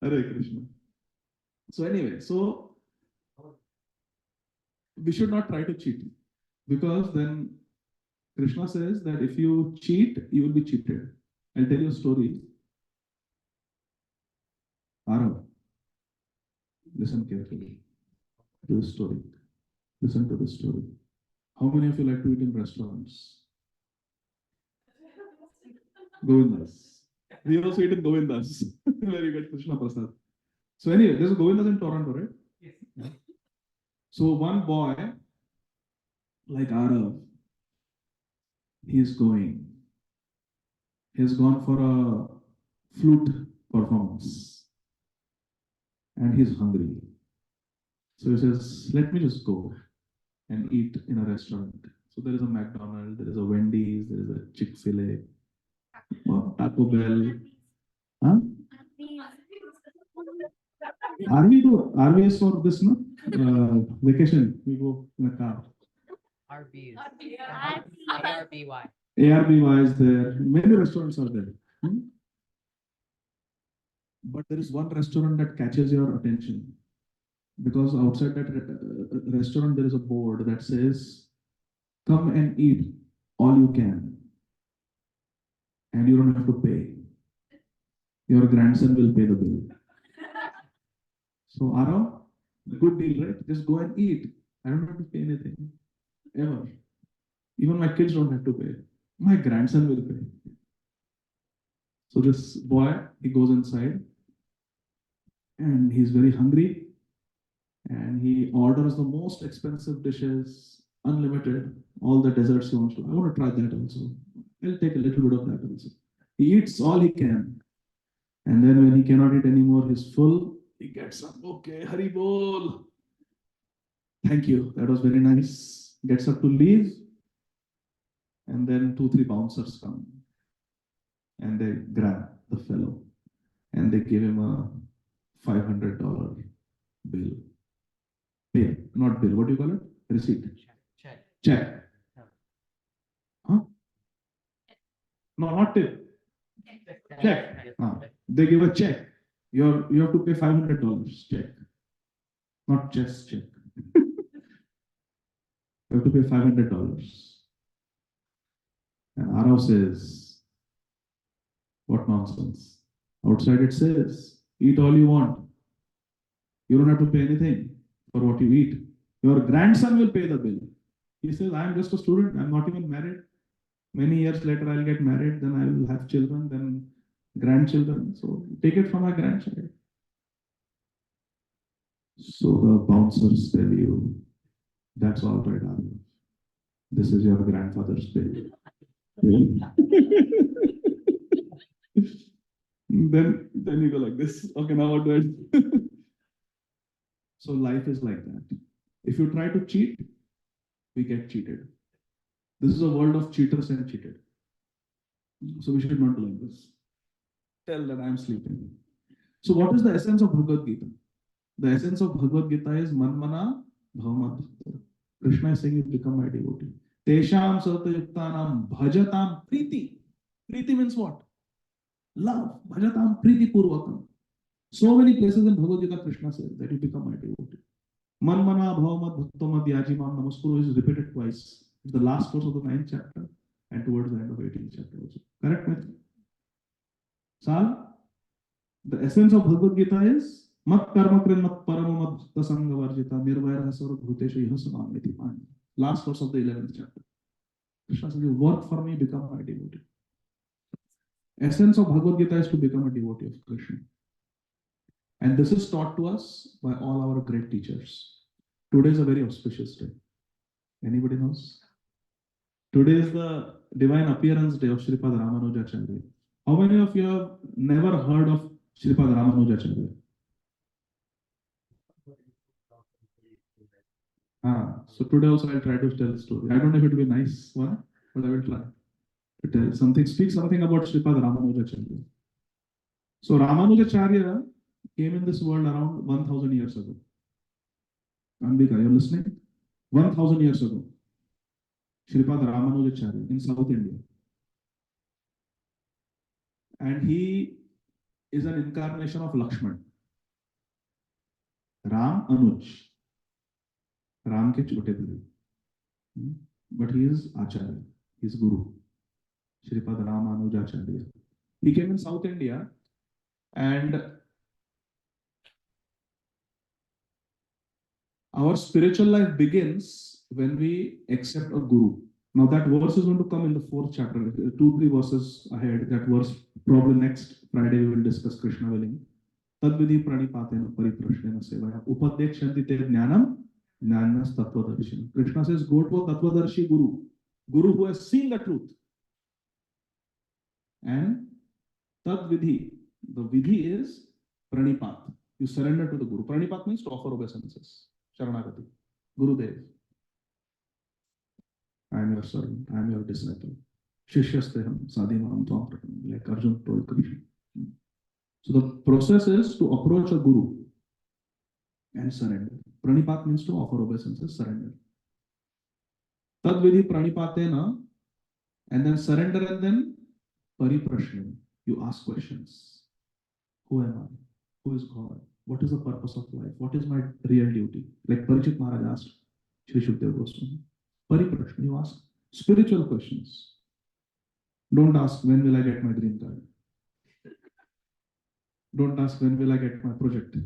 Hare Krishna. So anyway, so we should not try to cheat because then Krishna says that if you cheat, you will be cheated. I'll tell you a story. Arav, listen carefully to this story. Listen to this story. How many of you like to eat in restaurants? Govindas. We also eat in Govindas. Very good, Krishna Prasad. So anyway, there's a Govindas in Toronto, right? Yes. So one boy, like Arav, he is going. He has gone for a flute performance and he's hungry. So he says, let me just go and eat in a restaurant. So there is a McDonald's, there is a Wendy's, there is a Chick-fil-A, Taco Bell. Huh? Army is for this, no? Vacation, we go in a car. RB. ARBY. ARBY is there. Many restaurants are there. But there is one restaurant that catches your attention. Because outside that restaurant, there is a board that says, come and eat all you can. And you don't have to pay. Your grandson will pay the bill. So, Arav, good deal, right? Just go and eat. I don't have to pay anything. Ever. Even my kids don't have to pay. My grandson will pay. So this boy, he goes inside and he's very hungry and he orders the most expensive dishes, unlimited, all the desserts he wants to. I want to try that also. I'll take a little bit of that also. He eats all he can. And then when he cannot eat anymore, he's full. He gets up. Okay, Hari Bol. Thank you. That was very nice. Gets up to leave. And then 2-3 bouncers come. And they grab the fellow. And they give him a $500 bill. Bill, not bill. What do you call it? Receipt. Check. Huh? No, not tip. Check. They give a check. You have to pay $500. Check. Not just check. You have to pay $500. And Arav says, what nonsense. Outside it says, eat all you want. You don't have to pay anything for what you eat. Your grandson will pay the bill. He says, I am just a student. I'm not even married. Many years later, I'll get married. Then I will have children, then grandchildren. So take it from my grandchild. So the bouncers tell you, that's all right, Arav. This is your grandfather's bill. Then you go like this. Okay, now what do I do? So life is like that. If you try to cheat, we get cheated. This is a world of cheaters and cheated. So we should not do like this. Tell that I am sleeping. So what is the essence of Bhagavad Gita? The essence of Bhagavad Gita is Manmana Bhavamat. Krishna is saying, you become my devotee. Tesham Sartayuktanam Bhajatam Priti. Priti means what? Love. Bhajatam Priti Purvakam. So many places in Bhagavad Gita, Krishna says that you become my devotee. Manmana Bhavamat Bhaktamad Yajimam Namaskuru is repeated twice. It's the last verse of the 9th chapter and towards the end of 18th chapter also. Correct, Mithra? Sal? The essence of Bhagavad Gita is Mat karma krin mat parama mat bhakta sangha varjita nirvaira hasara bhuteshu yahasamamiti mani. Last verse of the 11th chapter. Krishna says, you work for me, become my devotee. Essence of Bhagavad Gita is to become a devotee of Krishna. And this is taught to us by all our great teachers. Today is a very auspicious day. Anybody knows? Today is the divine appearance day of Sripad Ramanujacharya. How many of you have never heard of Sripad Ramanujacharya? So today also I'll try to tell a story. I don't know if it will be a nice one, but I will try to tell something, speak something about Sripad Ramanujacharya. So Ramanujacharya came in this world around 1000 years ago. Ambika, you're listening? 1000 years ago. Sripad Ramanujacharya in South India. And he is an incarnation of Lakshman. Ram Anuj. Ram ke chote bhai. But he is Acharya. He is Guru. Sripad Ramanujacharya. He came in South India and our spiritual life begins when we accept a Guru. Now that verse is going to come in the 4th chapter, 2-3 verses ahead. That verse probably next Friday we will discuss Krishna willing. Tadvidhi pranipatena pariprashnena sevaya upadekshanti te jnanam jnananas tattvadarshina. Krishna says, go to a tattvadarshi Guru. Guru who has seen the truth. And Tad Vidhi, the Vidhi is Pranipat. You surrender to the Guru. Pranipat means to offer obeisances. Sharanagati. Gurudev. I am your servant. I am your disciple. Shishyasteham sadhinam tvam pratam, like Arjuna told Krishna. So the process is to approach a Guru and surrender. Pranipat means to offer obeisances, surrender. Tad Vidhi Pranipatena, and then surrender, and then Pariprashna. You ask questions. Who am I? Who is God? What is the purpose of life? What is my real duty? Like Parikshit Maharaj asked Shri Shukdev Goswami. Pariprashna, you ask spiritual questions. Don't ask when will I get my green card. Don't ask when will I get my project.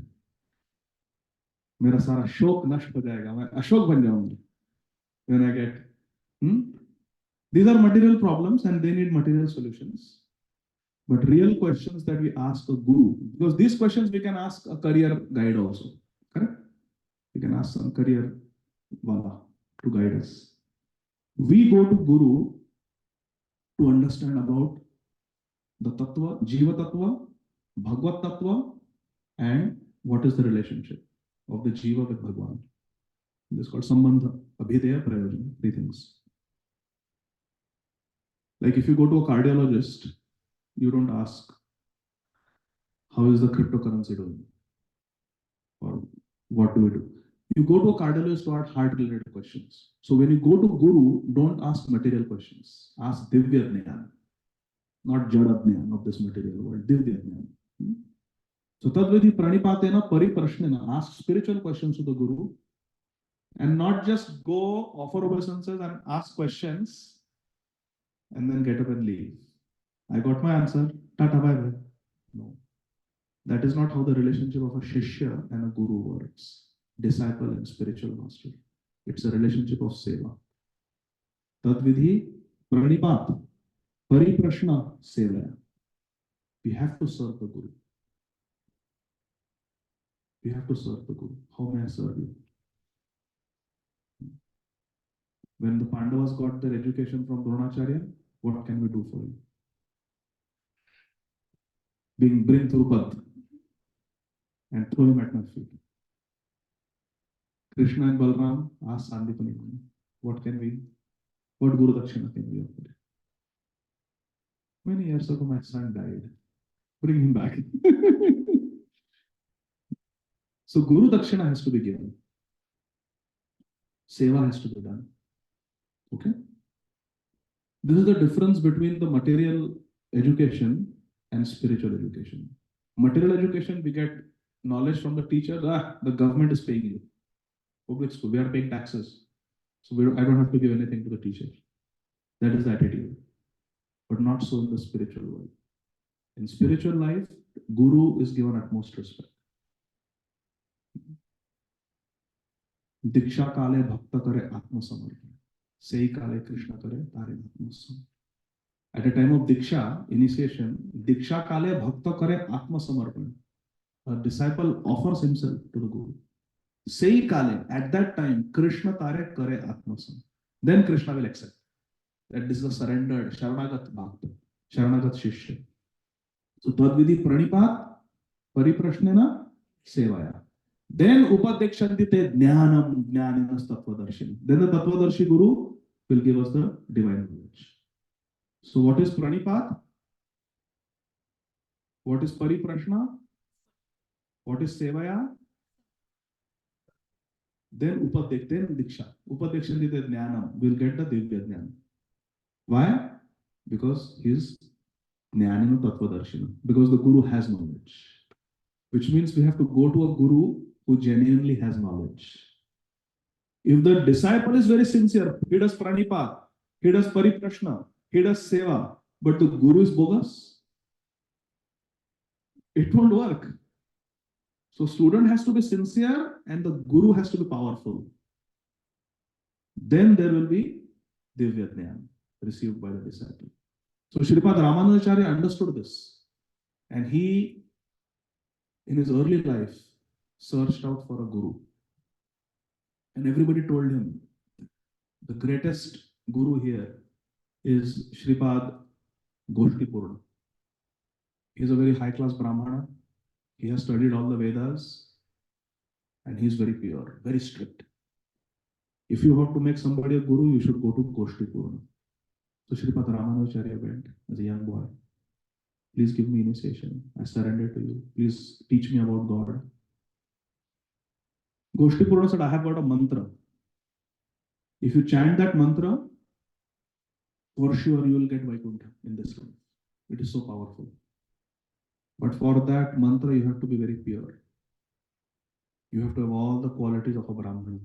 मेरा सारा शोक नष्ट हो जाएगा, मैं अशोक बन जाऊंगी when I get. These are material problems and they need material solutions. But real questions that we ask a guru, because these questions we can ask a career guide also, correct? We can ask some career wala to guide us. We go to guru to understand about the tattva, jiva tattva, bhagavad tattva, and what is the relationship of the jiva with Bhagwan. This is called sambandha, abhideya, prayojana, three things. Like if you go to a cardiologist, you don't ask, how is the cryptocurrency doing? Or what do we do? You go to a cardiologist to ask heart-related questions. So when you go to Guru, don't ask material questions. Ask Divya Jnana, not Jada Jnana of this material world. Divya Jnana. So Tadvidhi Pranipatena Pariprashnena, ask spiritual questions to the Guru, and not just go offer obeisances and ask questions and then get up and leave. I got my answer. Tata bye bye. No. That is not how the relationship of a Shishya and a Guru works. Disciple and spiritual master. It's a relationship of seva. Tadvidhi Pranipat Pariprashna Sevaya. We have to serve the Guru. We have to serve the Guru. How may I serve you? When the Pandavas got their education from Dronacharya, what can we do for you? Bring Drupad and throw him at my feet. Krishna and Balram asked Sandipani, what Guru Dakshina can we offer? Many years ago, my son died. Bring him back. So Guru Dakshina has to be given. Seva has to be done. Okay? This is the difference between the material education and spiritual education. Material education, we get knowledge from the teacher. The government is paying you. Public school, we are paying taxes. So I don't have to give anything to the teacher. That is the attitude. But not so in the spiritual world. In spiritual life, Guru is given utmost respect. Diksha kale bhakta kare atma samarpan. Sei kale Krishna kare tare atma samarpan. At a time of Diksha, initiation, Diksha kale bhakta kare atma samarpan. A disciple offers himself to the Guru. Sei kale, at that time, Krishna tare kare atma samarpan. Then Krishna will accept. That this is a surrendered, Sharanagat Bhakta, Sharanagat Shishya. So Tadvidhi Pranipat, Pariprashnena, Sevaya. Then Upadekshantite Jnanam Jnaninas Tattvadarshina. Then the Tattvadarshi Guru will give us the divine knowledge. So what is Pranipat? What is Pariprashna? What is Sevaya? Then Diksha. Upadekshantite Jnanam will get the Divya Jnana. Why? Because he is Jnaninu Tattvadarshina. Because the Guru has knowledge. Which means we have to go to a Guru who genuinely has knowledge. If the disciple is very sincere, he does Pranipat, he does Pariprashna, he does Seva, but the Guru is bogus, it won't work. So student has to be sincere and the Guru has to be powerful. Then there will be Divya Jnana received by the disciple. So Shripad Ramanujacharya understood this. And he, in his early life, searched out for a Guru. And everybody told him, the greatest Guru here is Shripad Goshtipurna. He is a very high class Brahmana. He has studied all the Vedas and he is very pure, very strict. If you want to make somebody a Guru, you should go to Goshtipurna. So Shripad Ramanujacharya went as a young boy. Please give me initiation. I surrender to you. Please teach me about God. Goshtipurna said, I have got a mantra. If you chant that mantra, for sure you will get Vaikuntha in this life. It is so powerful. But for that mantra, you have to be very pure. You have to have all the qualities of a Brahmana.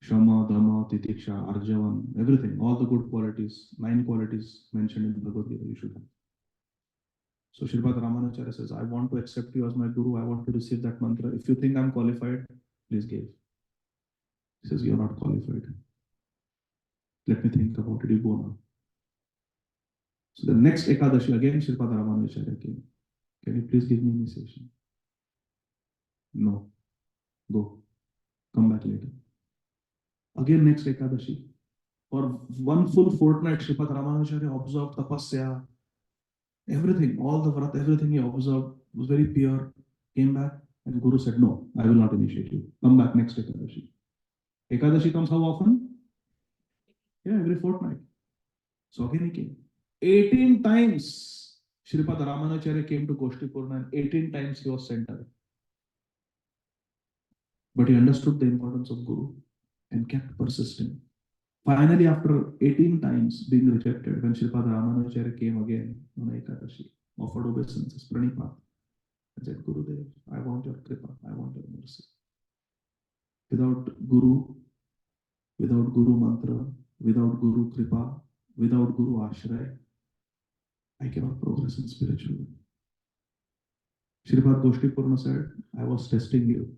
Shama, Dhamma, Titiksha, Arjavan, everything, all the good qualities, 9 qualities mentioned in Bhagavad Gita, you should have. So Shripad Ramanujacharya says, I want to accept you as my Guru. I want to receive that mantra. If you think I'm qualified, please give. He says, you're not qualified. Let me think about it. You go now. So the next Ekadashi, again Shripad Ramanujacharya came. Can you please give me initiation? No. Go. Come back later. Again next Ekadashi. For one full fortnight, Shripad Ramanujacharya observed tapasya, everything, all the vrat, everything he observed was very pure. Came back and Guru said, no, I will not initiate you. Come back next Ekadashi. Ekadashi comes how often? Yeah, every fortnight. So again he came. 18 times Shripad Ramanujacharya came to Goshtipurna and 18 times he was sent away. But he understood the importance of Guru and kept persisting. Finally, after 18 times being rejected, when Shripad Ramanujacharya came again on Ekadashi, offered obeisances, Pranipat, and said, Gurudev, I want your kripa, I want your mercy. Without Guru mantra, without Guru kripa, without Guru ashray, I cannot progress in spiritual life. Shripad Goshtipurna said, I was testing you.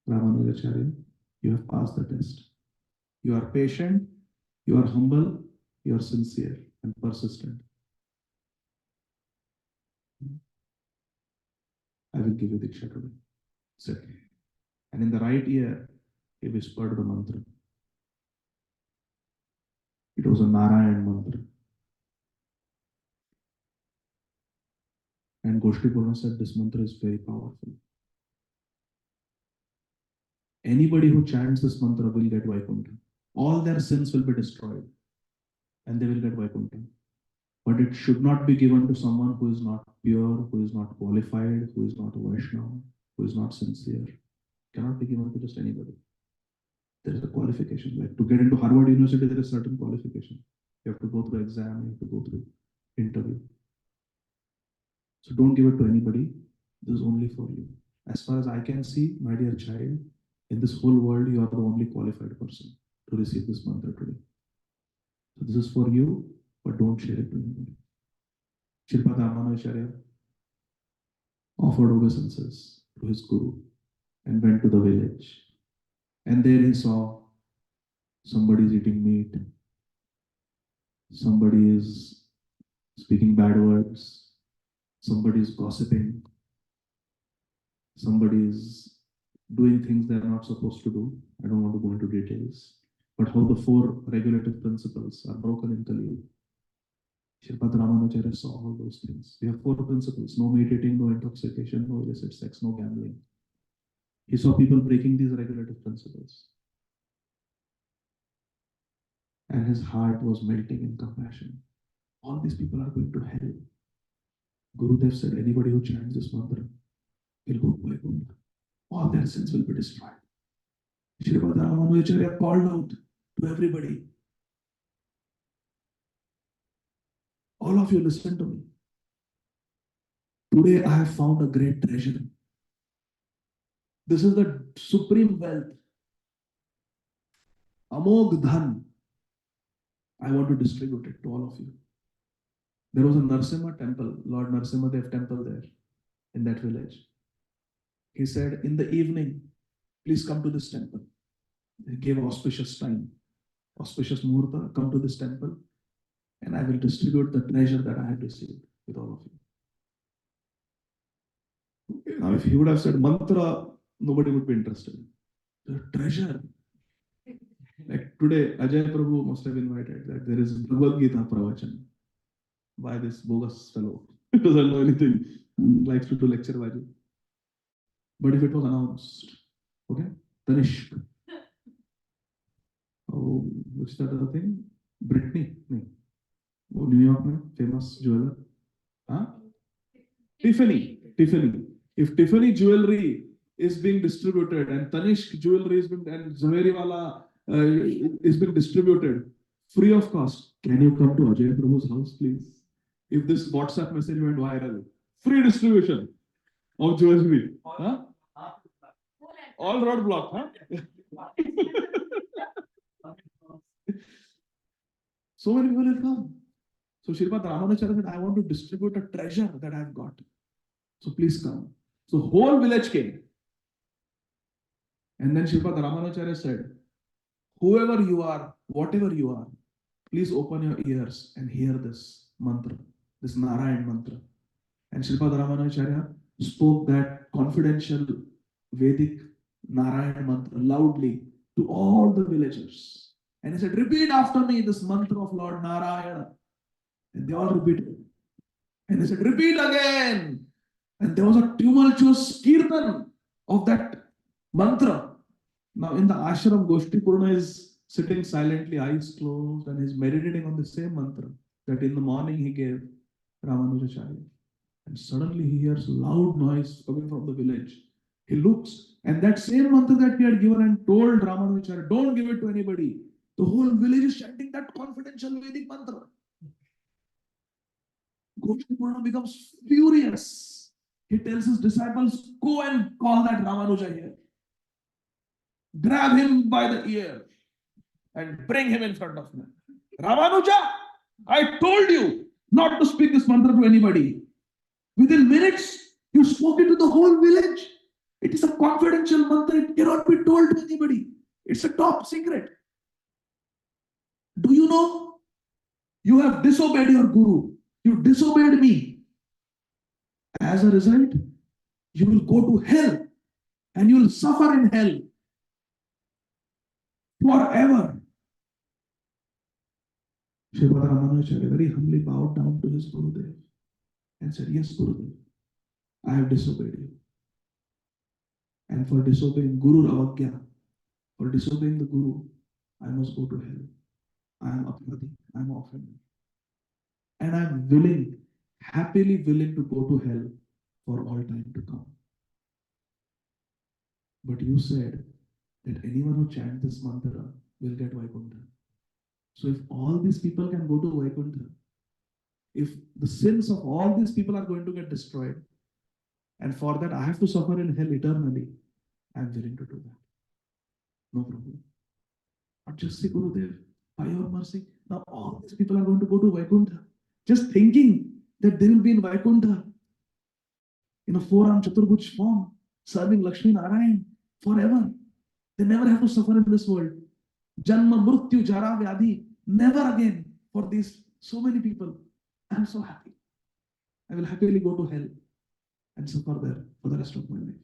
Ramanujacharya, you have passed the test. You are patient, you are humble, you are sincere and persistent. I will give you Diksha today. Sit. And in the right ear, he whispered the mantra. It was a Narayan mantra. And Goshtipurna said this mantra is very powerful. Anybody who chants this mantra will get Vaikuntha. All their sins will be destroyed and they will get Vaikuntha. But it should not be given to someone who is not pure, who is not qualified, who is not a Vaishnava, who is not sincere. It cannot be given to just anybody. There is a qualification. Like to get into Harvard University, there is certain qualification. You have to go through exam, you have to go through interview. So don't give it to anybody. This is only for you. As far as I can see, my dear child, in this whole world, you are the only qualified person to receive this mantra today. So this is for you, but don't share it to anybody. Shripad Ramanujacharya offered obeisances to his Guru and went to the village. And there he saw somebody is eating meat, somebody is speaking bad words, somebody is gossiping, somebody is doing things they're not supposed to do. I don't want to go into details. But how the 4 regulative principles are broken in Kali Yuga. Shripad Ramanujacharya saw all those things. We have 4 principles: no meat eating, no intoxication, no illicit sex, no gambling. He saw people breaking these regulative principles. And his heart was melting in compassion. All these people are going to hell. Gurudev said, anybody who chants this mantra will go to Vaikuntha. All their sins will be destroyed. Shripad Ramanujacharya called out to everybody, all of you listen to me. Today I have found a great treasure. This is the supreme wealth. Amog Dhan. I want to distribute it to all of you. There was a Narasimha temple, Lord Narasimhadev temple there in that village. He said, in the evening, please come to this temple. He gave auspicious time, auspicious muhurta, come to this temple, and I will distribute the treasure that I have received with all of you. Now, if he would have said mantra, nobody would be interested. The treasure. Like today, Ajay Prabhu must have invited that there is Bhagavad Gītā pravachan by this bogus fellow. He doesn't know anything, likes to do lecture Vaji. But if it was announced, okay, Tanishq. Oh, what's that other thing? Britney? No. Oh, New York, mein, famous jeweler. Huh? Tiffany. If Tiffany jewelry is being distributed and Tanishq jewelry is being and Zaveri wala is being distributed free of cost, can you come to Ajay Prabhu's house, please? If this WhatsApp message went viral, free distribution of jewelry. Huh? All roadblock, huh? So many people will come. So Sripad Ramanujacharya said, I want to distribute a treasure that I've got. So please come. So whole village came. And then Sripad Ramanujacharya said, whoever you are, whatever you are, please open your ears and hear this mantra, this Narayan mantra. And Sripad Ramanujacharya spoke that confidential Vedic Narayan mantra loudly to all the villagers. And he said, repeat after me this mantra of Lord Narayana. And they all repeated. And he said, repeat again. And there was a tumultuous kirtan of that mantra. Now in the ashram, Goshti Purna is sitting silently, eyes closed, and he's meditating on the same mantra that in the morning he gave Ramanujacharya. And suddenly he hears loud noise coming from the village. He looks, and that same mantra that he had given and told Ramanujacharya, don't give it to anybody. The whole village is chanting that confidential Vedic mantra. Goshti Purna becomes furious. He tells his disciples, go and call that Ramanuja here. Grab him by the ear and bring him in front of me. Ramanuja, I told you not to speak this mantra to anybody. Within minutes, you spoke it to the whole village. It is a confidential mantra. It cannot be told to anybody. It's a top secret. Do you know? You have disobeyed your guru. You disobeyed me. As a result, you will go to hell and you will suffer in hell forever. Sripad Ramanujacharya very humbly bowed down to his Gurudev and said, yes, Gurudev, I have disobeyed you. And for disobeying Guru Avagya, for disobeying the Guru, I must go to hell. I am apnati, I am offended. And I am willing, happily willing to go to hell for all time to come. But you said that anyone who chants this mantra will get Vaikuntha. So if all these people can go to Vaikuntha, if the sins of all these people are going to get destroyed, and for that I have to suffer in hell eternally, I am willing to do that. No problem. But just say, Gurudev, by your mercy, now all these people are going to go to Vaikuntha. Just thinking that they will be in Vaikuntha in a four-arm Chaturbhuj form, serving Lakshmi Narayan forever. They never have to suffer in this world. Janma, Mrityu, Jara, Vyadhi, never again for these so many people. I am so happy. I will happily go to hell and suffer there for the rest of my life.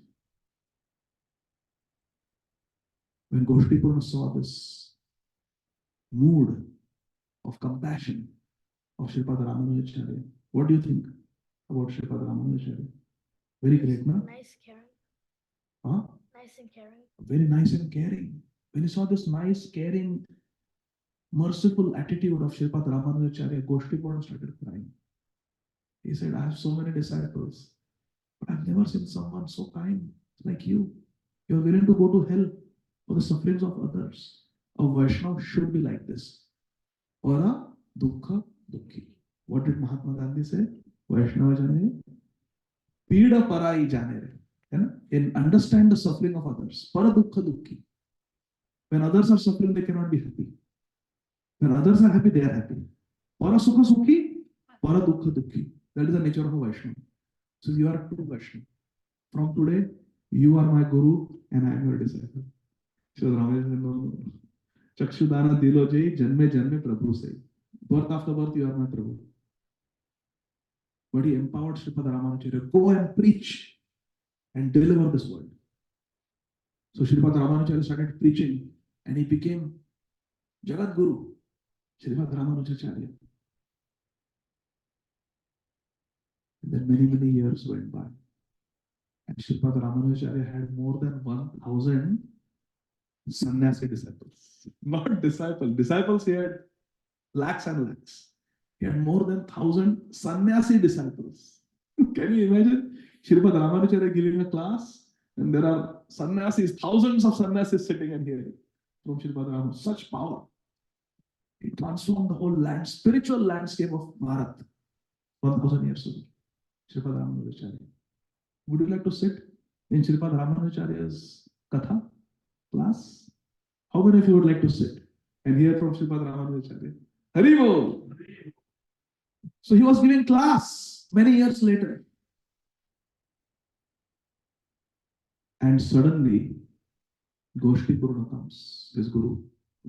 When Goshti Purna saw this mood of compassion of Sripad Ramanujacharya, what do you think about Sripad Ramanujacharya? Very great, no? Nice, caring. Huh? Nice and caring. Very nice and caring. When he saw this nice, caring, merciful attitude of Sripad Ramanujacharya, Goshti Purna started crying. He said, I have so many disciples, but I've never seen someone so kind like you. You're willing to go to hell for the sufferings of others. A Vaishnava should be like this. Para dukkha dukhi. What did Mahatma Gandhi say? Vaishnava jane pida parai jane re. And understand the suffering of others. Para dukkha dukhi. When others are suffering, they cannot be happy. When others are happy, they are happy. Para sukha sukhi, para dukkha dukhi. That is the nature of a Vaishnava. So you are a true Vaishnava. From today, you are my Guru and I am your disciple. So Ramesh Chakshudana Dilo Jai Janme Janme Prabhu say. Birth after birth, you are my Prabhu. But he empowered Sripad Ramanujacharya, go and preach and deliver this word. So Sripad Ramanujacharya started preaching and he became Jagat Guru, Srimad Ramanujacharya. And then many years went by. And Srimad Ramanujacharya had more than 1,000 sannyasi disciples. Not disciples. Disciples he had lakhs and lakhs. He had more than 1,000 sannyasi disciples. Can you imagine? Srimad Ramanujacharya giving a class, and there are sannyasis, thousands of sannyasis sitting and hearing from Srimad Ramanujacharya. Such power. He transformed the whole spiritual landscape of Bharat 1,000 years ago. Srimad Ramanujacharya. Would you like to sit in Srimad Ramanujacharya's Katha class? How many of you would like to sit and hear from Srimad Ramanujacharya? Haribol! So he was giving class many years later. And suddenly, Goshti Purna comes, his guru,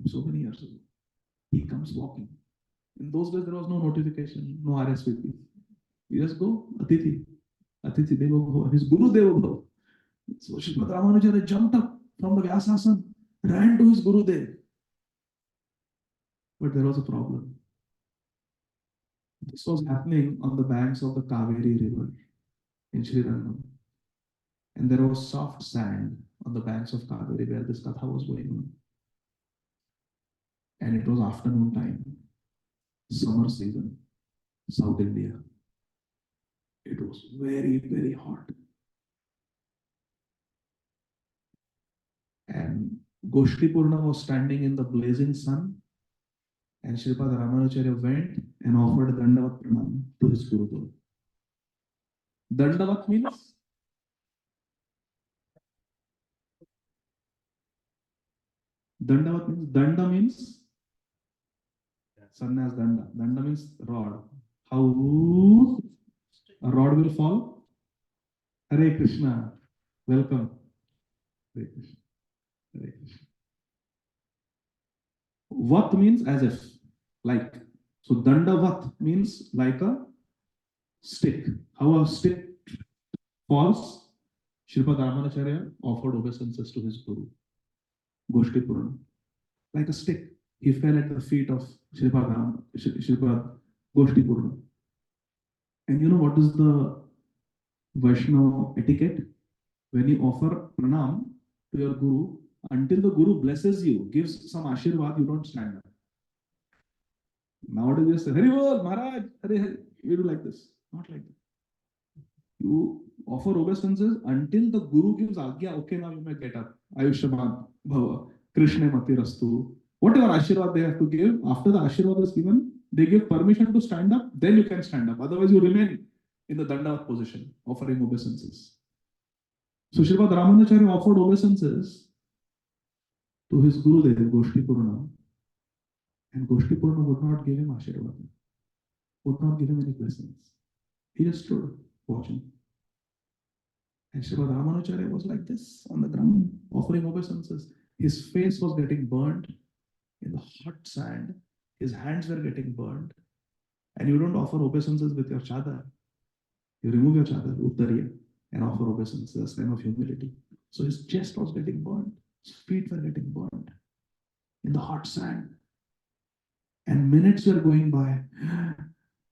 so many years ago. He comes walking. In those days, there was no notification, no RSVP. You just go, Atithi Devo Bhava, his Guru Devo Bhava. So Srimad Ramanujacharya jumped up from the Vyasasana, ran to his Guru Dev. But there was a problem. This was happening on the banks of the Kaveri River in Sri Rangam. And there was soft sand on the banks of Kaveri where this Katha was going on. And it was afternoon time, summer season, South India. It was very hot. And Goshti Purna was standing in the blazing sun, and Srimad Ramanujacharya went and offered Dandavat Pranam to his Guru. Dandavat means? Dandavat means? Danda means? Sannyas Danda. Danda means rod. How a rod will fall? Hare Krishna. Welcome. Hare Krishna. Hare Krishna. Vat means as if, like. So Dandavat means like a stick. How a stick falls, Srimad Ramanujacharya offered obeisances to his Guru, Goshti Purana. Like a stick, he fell at the feet of Srimad Goshti Purana. And you know what is the Vaishnava etiquette? When you offer pranam to your Guru, until the Guru blesses you, gives some ashirvad, you don't stand up. Nowadays, you say, Hari Bol, Maharaj, Hari Hari. You do like this. Not like that. You offer obeisances until the Guru gives agya, okay, now you may get up. Ayushman Bhava, Krishna Mati Rastu. Whatever ashirvad they have to give, after the ashirvad is given, they give permission to stand up, then you can stand up. Otherwise, you remain in the Dandavat position, offering obeisances. So Srimad Ramanujacharya offered obeisances to his Guru Dev, Goshti Purana, and Goshti Purana would not give him ashirvad, would not give him any blessings. He just stood watching. And Srimad Ramanujacharya was like this on the ground, offering obeisances. His face was getting burned in the hot sand. His hands were getting burned. And you don't offer obeisances with your chadar. You remove your chadar, uttariya, and offer obeisances as a sign of humility. So his chest was getting burned. His feet were getting burned in the hot sand. And minutes were going by.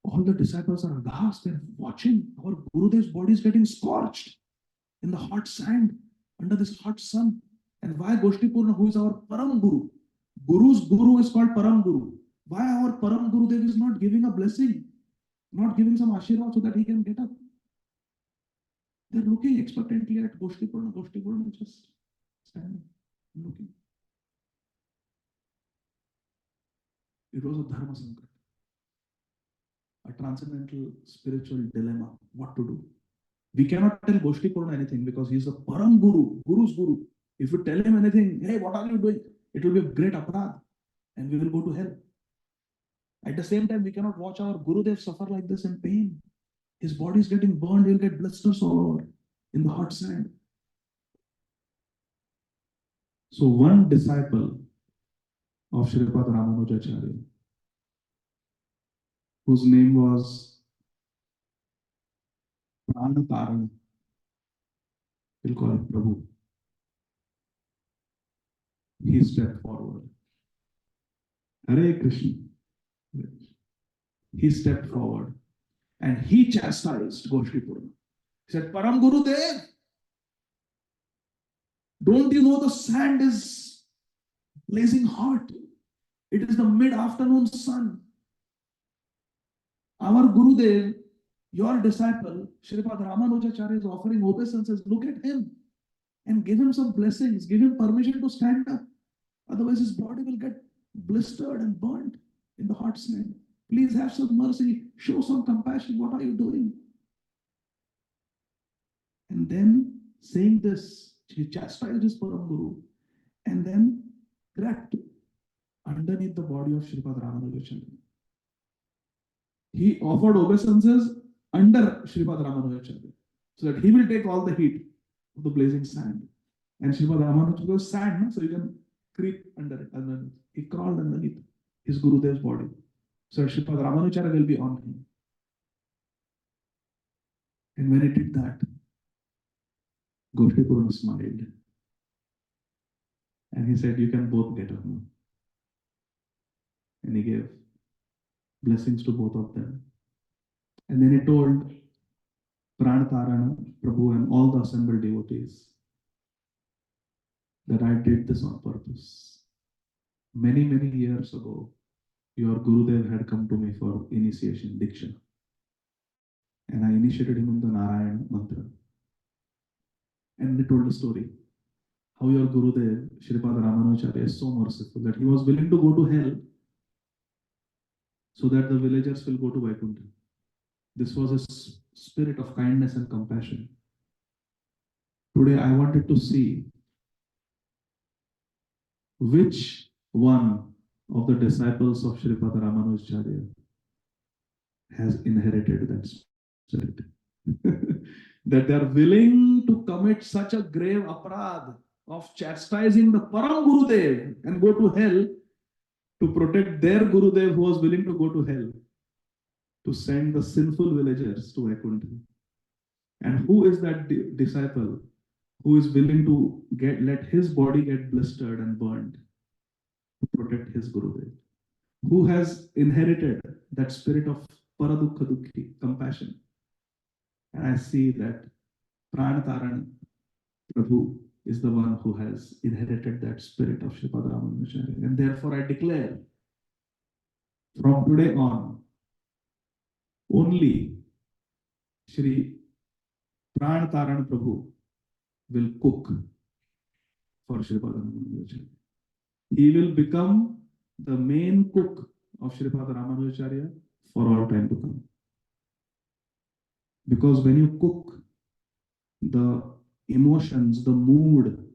All the disciples are aghast. They're watching. Our Gurudev's body is getting scorched in the hot sand under this hot sun. And why Goshti Purna, who is our Param Guru? Guru's Guru is called Param Guru. Why our Param Gurudev is not giving a blessing, not giving some ashirvad so that he can get up? They're looking expectantly at Goshti Purna. Goshti Purna is just standing, looking. It was a Dharma Sankat, a transcendental spiritual dilemma, what to do. We cannot tell Goshti Purna anything because he is the Param Guru, Guru's Guru. If we tell him anything, hey, what are you doing? It will be a great aparad and we will go to hell. At the same time, we cannot watch our Gurudev suffer like this in pain. His body is getting burned, he'll get blisters all over in the hot sand. So one disciple of Srimad Ramanujacharya, whose name was Pranataran, we'll call him Prabhu. He stepped forward Hare Krishna. He stepped forward and he chastised Goshipurna. He said, Param Gurudev, don't you know the sand is blazing hot? It is the mid-afternoon sun. Our Gurudev, your disciple, Shripad Ramanujacharya, is offering obeisances. Look at him and give him some blessings. Give him permission to stand up. Otherwise, his body will get blistered and burnt in the hot sand. Please have some mercy. Show some compassion. What are you doing? And then, saying this, he chastised his Param Guru and then crept underneath the body of Shripad Ramanujacharya. He offered obeisances under Shripad Ramanujacharya so that he will take all the heat of the blazing sand. And Shripad Ramanujacharya was sand, so you can creep under it. Underneath. He crawled underneath his Gurudev's body. So Shripad Ramanujacharya will be on him. And when he did that, Goshipurna smiled. And he said, you can both get up now. And he gave blessings to both of them. And then he told Pranatarana, Prabhu, and all the assembled devotees that I did this on purpose. Many, many years ago, your Gurudev had come to me for initiation, Diksha. And I initiated him in the Narayana mantra. And he told the story how your Gurudev, Shripad Ramanujacharya, is so merciful that he was willing to go to hell so that the villagers will go to Vaikuntha. This was his spirit of kindness and compassion. Today I wanted to see which one of the disciples of Shripad Ramanujacharya has inherited that spirit. That they are willing to commit such a grave aparadh of chastising the Param Gurudev and go to hell to protect their Gurudev who was willing to go to hell, to send the sinful villagers to Vaikuntha. And who is that disciple who is willing to let his body get blistered and burned to protect his Gurudev? Who has inherited that spirit of Paradukha Dukhi, compassion? And I see that Pranataran Prabhu is the one who has inherited that spirit of Shripad Ramanujacharya. And therefore I declare, from today on, only Shri Pranataran Prabhu will cook for Shripad Ramanujacharya. He will become the main cook of Shripad Ramanujacharya for all time to come. Because when you cook, the emotions, the mood,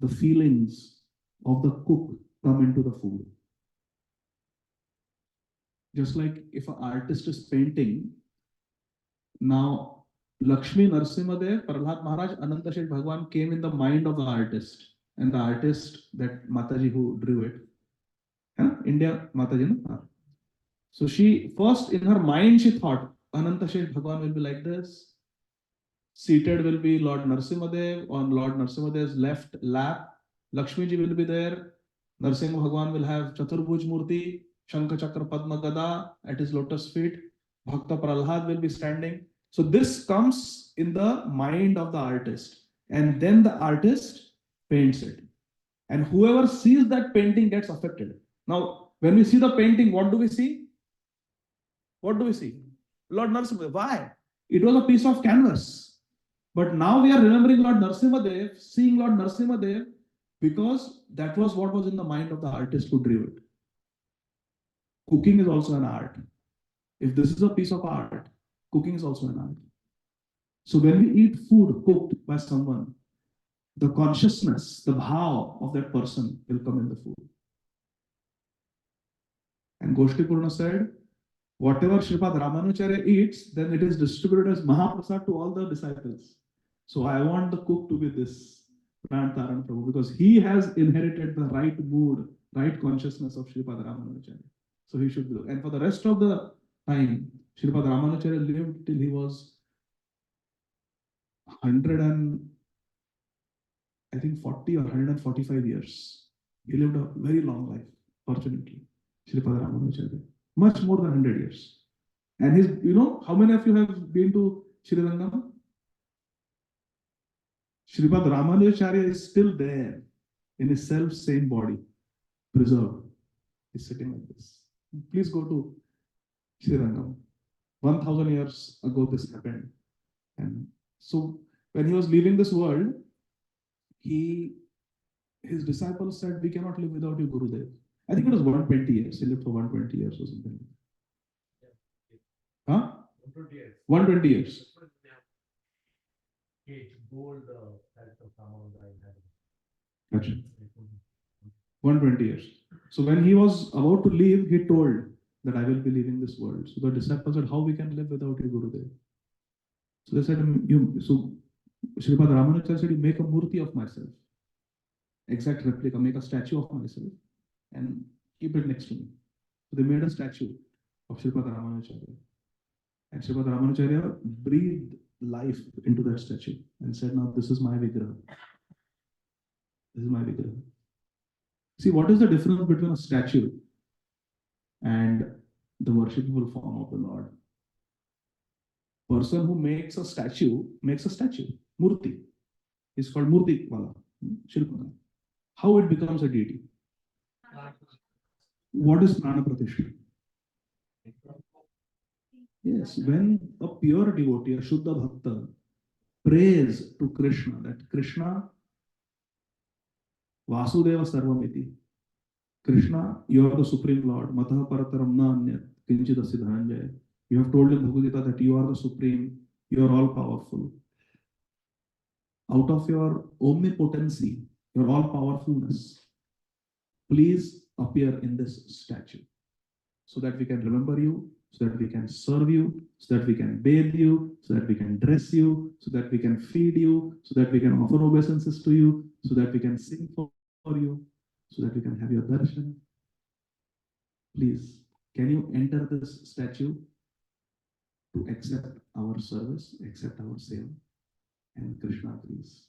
the feelings of the cook come into the food. Just like if an artist is painting, now Lakshmi Narasimhadev, Prahlad Maharaj, Ananta Shet Bhagwan came in the mind of the artist. And the artist, that Mataji who drew it, India Mataji, no? So she, first in her mind, she thought, Ananta Shet Bhagwan will be like this. Seated will be Lord Narasimhadev. On Lord Narasimhadev's left lap, Lakshmi ji will be there. Narasimha Bhagwan will have Chaturbhuj Murti, Shankha Chakra Padma Gada at his lotus feet. Bhakta Prahlad will be standing. So this comes in the mind of the artist. And then the artist paints it. And whoever sees that painting gets affected. Now, when we see the painting, what do we see? What do we see? Lord Narasimhadev. Why? It was a piece of canvas. But now we are remembering Lord Narasimhadev, seeing Lord Narasimhadev, because that was what was in the mind of the artist who drew it. Cooking is also an art. If this is a piece of art, cooking is also an art. So when we eat food cooked by someone, the consciousness, the bhav of that person will come in the food. And Goshtipurna said, whatever Shripad Ramanujacharya eats, then it is distributed as Mahaprasad to all the disciples. So I want the cook to be this Pranataran Prabhu, because he has inherited the right mood, right consciousness of Shripad Ramanujacharya. So he should do. And for the rest of the time, Shripad Ramanujacharya lived till he was 40 or 145 years. He lived a very long life, fortunately. Sripad Ramanujacharya. Much more than 100 years. And his, how many of you have been to Sri Rangam? Sripad Ramanujacharya is still there in his self-same body, preserved. He's sitting like this. Please go to Sri Rangam. 1000 years ago this happened. And so when he was leaving this world, his disciples said, we cannot live without you, Gurudev. I think it was 120 years. He lived for 120 years or something. Huh? 120 years. Gotcha. 120 years. So when he was about to leave, he told that I will be leaving this world. So the disciples said, how we can live without you, Gurudev? So they said, Sripad Ramanujacharya said, you make a murti of myself. Exact replica, make a statue of myself and keep it next to me. So they made a statue of Sripad Ramanujacharya. And Sripad Ramanujacharya breathed life into that statue and said, now this is my Vigraha. This is my Vigraha. See, what is the difference between a statue and the worshipable form of the Lord? Person who makes a statue, murti. It's called murti wala, shilpaka. How it becomes a deity? What is prana pratishtha? Yes, when a pure devotee, a Shuddha Bhakta, prays to Krishna, that Krishna, Vasudeva Sarvamiti, Krishna, you are the Supreme Lord, Mataha Parataram na anyat, kinchidasi dhananjaya. You have told in Bhagavad Gītā that you are the Supreme, you are all powerful. Out of your omnipotency, your all powerfulness, please appear in this statue so that we can remember you, so that we can serve you, so that we can bathe you, so that we can dress you, so that we can feed you, so that we can offer obeisances to you, so that we can sing for you, so that we can have your darshan. Please, can you enter this statue to accept our service, accept our seva? And Krishna agrees.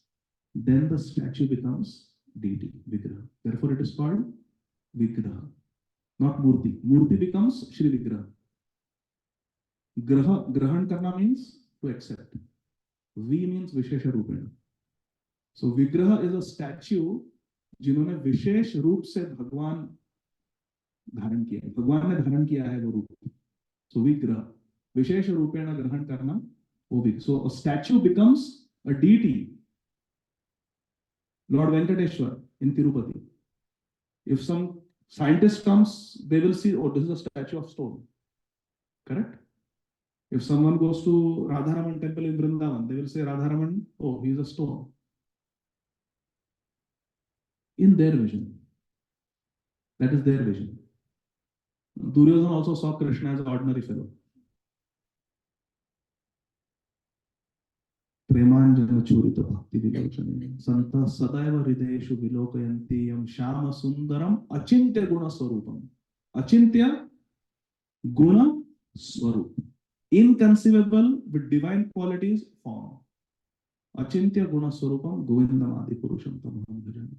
Then the statue becomes deity, Vigraha. Therefore it is called Vigraha, not Murti. Murti becomes Shri Vigraha. Grahan karna means to accept. V means Vishesha Rupena. So Vigraha is a statue जिन्होंने विशेष रूप से भगवान धारण किया है. भगवान ने धारण किया है वो रूप. So Vigraha. विशेष रूपेण ग्रहण करना वो भी. So a statue becomes a deity. Lord Venkateshwar in Tirupati. If some scientist comes, they will see, oh, this is a statue of stone. Correct? If someone goes to Radharaman temple in Vrindavan, they will say Radharaman, oh, he is a stone. In their vision. That is their vision. Duryodhana also saw Krishna as an ordinary fellow. Premanjana churita bhakti vilochane santa sadaiva hridayeshu vilokayanti yam shama sundaram achintya guna swarupam. Achintya guna swarup. Inconceivable with divine qualities form. Achintya guna swarupam govindam adi purusham tamaham bhajami.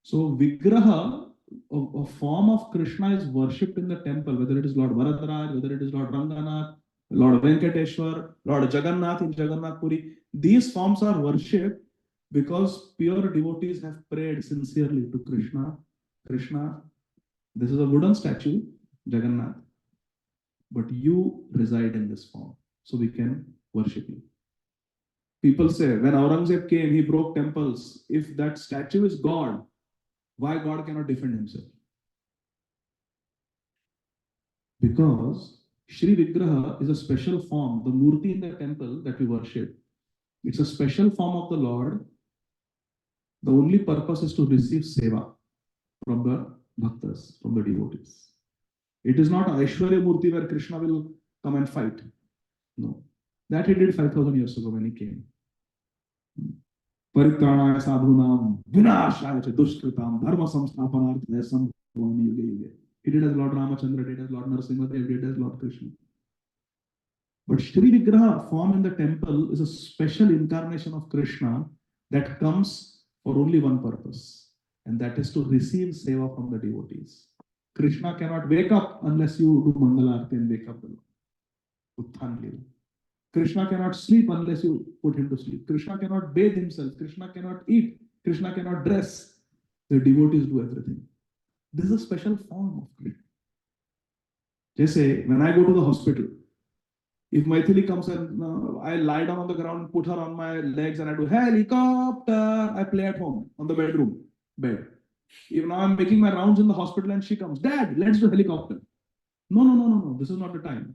So Vigraha, a form of Krishna, is worshipped in the temple, whether it is Lord Varadaraj, whether it is Lord Ranganath, Lord Venkateshwar, Lord Jagannath in Jagannath Puri. These forms are worshipped because pure devotees have prayed sincerely to Krishna. Krishna, this is a wooden statue, Jagannath, but you reside in this form, so we can worship you. People say, when Aurangzeb came, he broke temples. If that statue is God, why God cannot defend himself? Because Shri Vigraha is a special form, the Murti in the temple that we worship. It's a special form of the Lord. The only purpose is to receive seva from the bhaktas, from the devotees. It is not Aishwarya Murti where Krishna will come and fight. No. That he did 5,000 years ago when he came. Paritranaya sadhunam vinashaya cha dushkritam dharma samsthapanarthaya sambhavami yuge yuge. He did as Lord Ramachandra, did as Lord Narasimhadev, did as Lord Krishna. But Shri Vigraha form in the temple is a special incarnation of Krishna that comes for only one purpose, and that is to receive seva from the devotees. Krishna cannot wake up unless you do Mangala Arati and wake up the Lord. Utthan Leela. Krishna cannot sleep unless you put him to sleep. Krishna cannot bathe himself. Krishna cannot eat. Krishna cannot dress. The devotees do everything. This is a special form of Krishna. Just say, when I go to the hospital, if Maithili comes and I lie down on the ground, put her on my legs and I do helicopter, I play at home on the bed. If now I'm making my rounds in the hospital and she comes, Dad, let's do helicopter. No. This is not the time.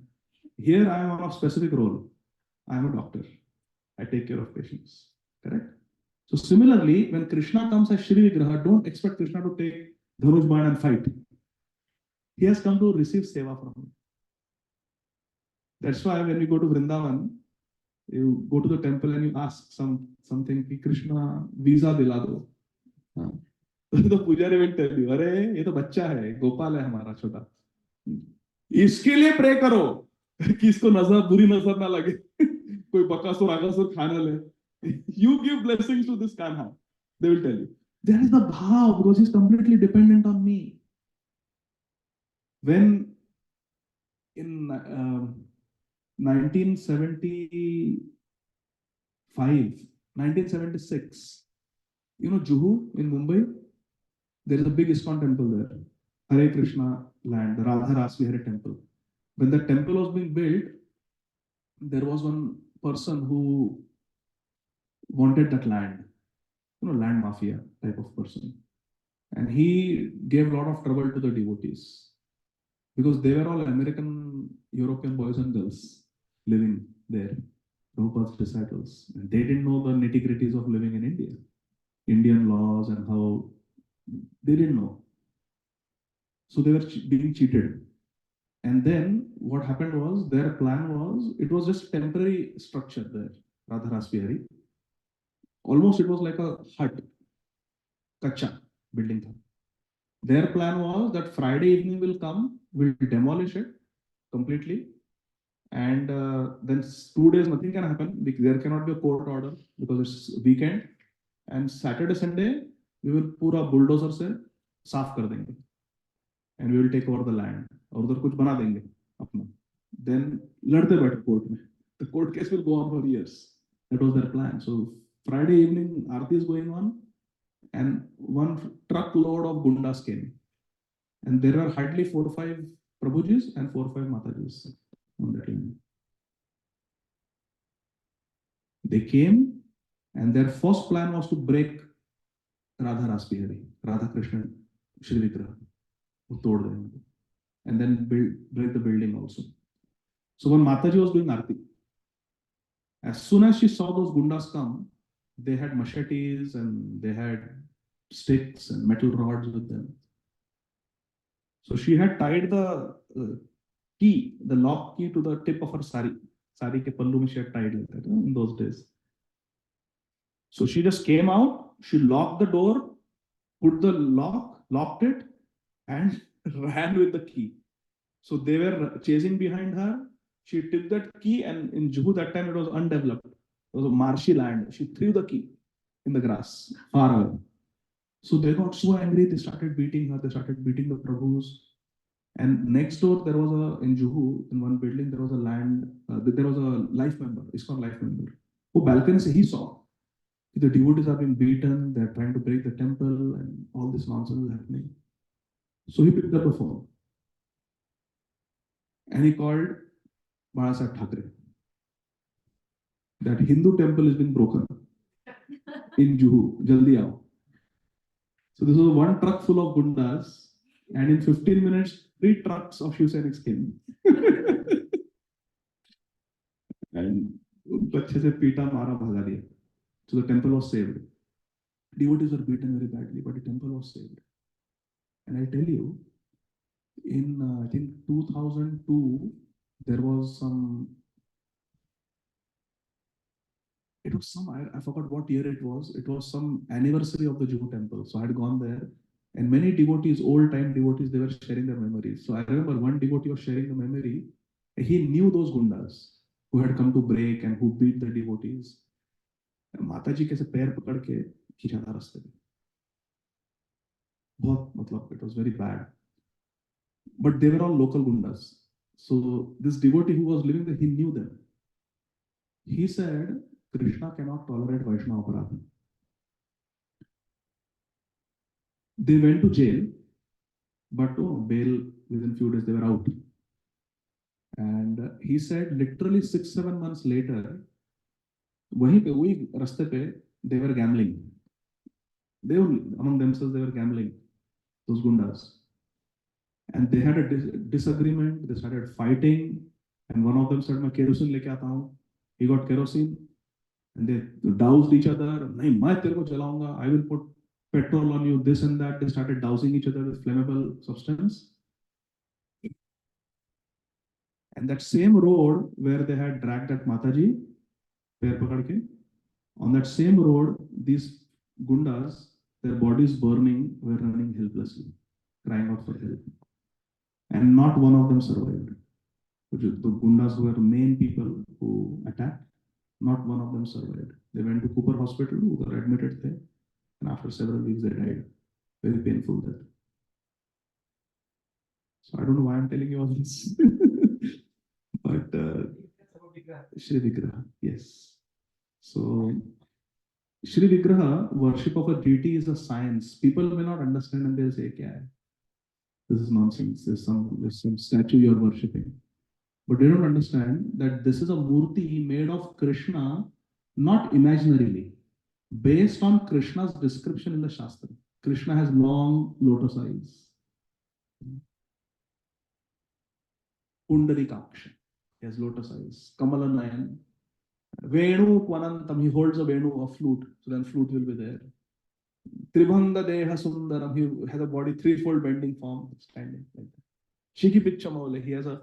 Here I am on a specific role. I am a doctor. I take care of patients. Correct? So similarly, when Krishna comes as Shri Vigraha, don't expect Krishna to take Dhanush Ban and fight. He has come to receive seva from you. That's why when we go to Vrindavan, you go to the temple and you ask something, Krishna, visa dila do. तो पुजारी will tell you, अरे ये तो बच्चा है, गोपाल है हमारा छोटा, इसके लिए प्रे करो कि इसको नजर बुरी नजर ना लगे, कोई बकासुर आगासुर खाना ले. You give blessings to this Kanha. They will tell you. There is the bhav because he's completely dependent on me. When in 1976, Juhu in Mumbai, there is a big ISKCON temple there, Hare Krishna land, the Radha Rasvihari temple. When the temple was being built, there was one person who wanted that land, land mafia type of person. And he gave a lot of trouble to the devotees because they were all American, European boys and girls living there, Prabhupada's disciples. And they didn't know the nitty-gritties of living in India, Indian laws and how they didn't know. So they were being cheated. And then what happened was, their plan was, it was just temporary structure there, Radha Rasvihari. Almost it was like a hut, kacha building tha. Their plan was that Friday evening will come, we'll demolish it completely, and then 2 days nothing can happen. There cannot be a court order because it's weekend, and Saturday, Sunday we will pura bulldozer se saaf kar denge, and we will take over the land. और उधर कुछ बना देंगे अपना. Then लड़ते बैठे court में. The court case will go on for years. That was their plan. So Friday evening, Aarti is going on, and one truckload of gundas came. And there were hardly 4 or 5 Prabhujis and 4 or 5 Matajis on that evening. They came, and their first plan was to break Radha Rasvihari, Radha Krishna Shri Vigraha, and then break the building also. So when Mataji was doing Aarti, as soon as she saw those gundas come, they had machetes and they had sticks and metal rods with them. So she had tied the key, the lock key, to the tip of her sari. Sari ke pallu mein she had tied like that in those days. So she just came out, she locked the door, put the lock, locked it, and ran with the key. So they were chasing behind her. She took that key, and in Juhu that time it was undeveloped. It was a marshy land. She threw the key in the grass, far away. So they got so angry, they started beating her, they started beating the Prabhus. And next door, there was in Juhu, in one building, there was a land, there was a life member, ISKCON life member, who balcony se he saw the devotees are being beaten, they're trying to break the temple, and all this nonsense is happening. So he picked up the phone and he called Balasaheb Thackeray. That Hindu temple has been broken in Juhu, jaldi aao. So this was one truck full of gundas, and in 15 minutes, 3 trucks of Shiv Sainiks came. And अच्छे से पीटा मारा भगा दिया. So the temple was saved. Devotees were beaten very badly, but the temple was saved. And I tell you, in I think 2002, there was some. It was some, I forgot what year it was. It was some anniversary of the Juhu temple. So I had gone there, and many devotees, old time devotees, they were sharing their memories. So I remember one devotee was sharing the memory. He knew those gundas who had come to break and who beat the devotees. माताजी कैसे पैर पकड़ के खींचा था रास्ते में. बहुत, मतलब, it was very bad. But they were all local gundas. So this devotee who was living there, he knew them. He said, Krishna cannot tolerate Vaishnava Aparadha. They went to jail, but bail within few days they were out. And he said, literally 6-7 months later, वही रास्ते पे they were gambling. They were, among themselves, they were gambling, those gundas. And they had a disagreement, they started fighting, and one of them said, मैं kerosene लेके आता हूँ. He got kerosene, and they doused each other. नहीं, मैं तेरे को जलाऊंगा, I will put petrol on you, this and that. They started dousing each other with flammable substance. And that same road where they had dragged that Mataji, पैर पकड़ के, on that same road, these gundas, their bodies burning, were running helplessly, crying out for help. And not one of them survived. The gundas who were the main people who attacked, not one of them survived. They went to Cooper Hospital, who were admitted there, and after several weeks they died. Very painful death. So I don't know why I'm telling you all this. But Shri Vigraha, yes. So Shri Vigraha, worship of a deity, is a science. People may not understand and they'll say, kya hai? This is nonsense. There's some statue you're worshipping. But they don't understand that this is a murti made of Krishna, not imaginarily, based on Krishna's description in the Shastra. Krishna has long lotus eyes. Pundarikaksha, he has lotus eyes. Kamala Nayan. Venu Kwanantam, he holds a Venu, a flute, so then flute will be there. Tribhanga Deha Sundaram, he has a body, threefold bending form, standing like that. Shiki Pichamole, he has a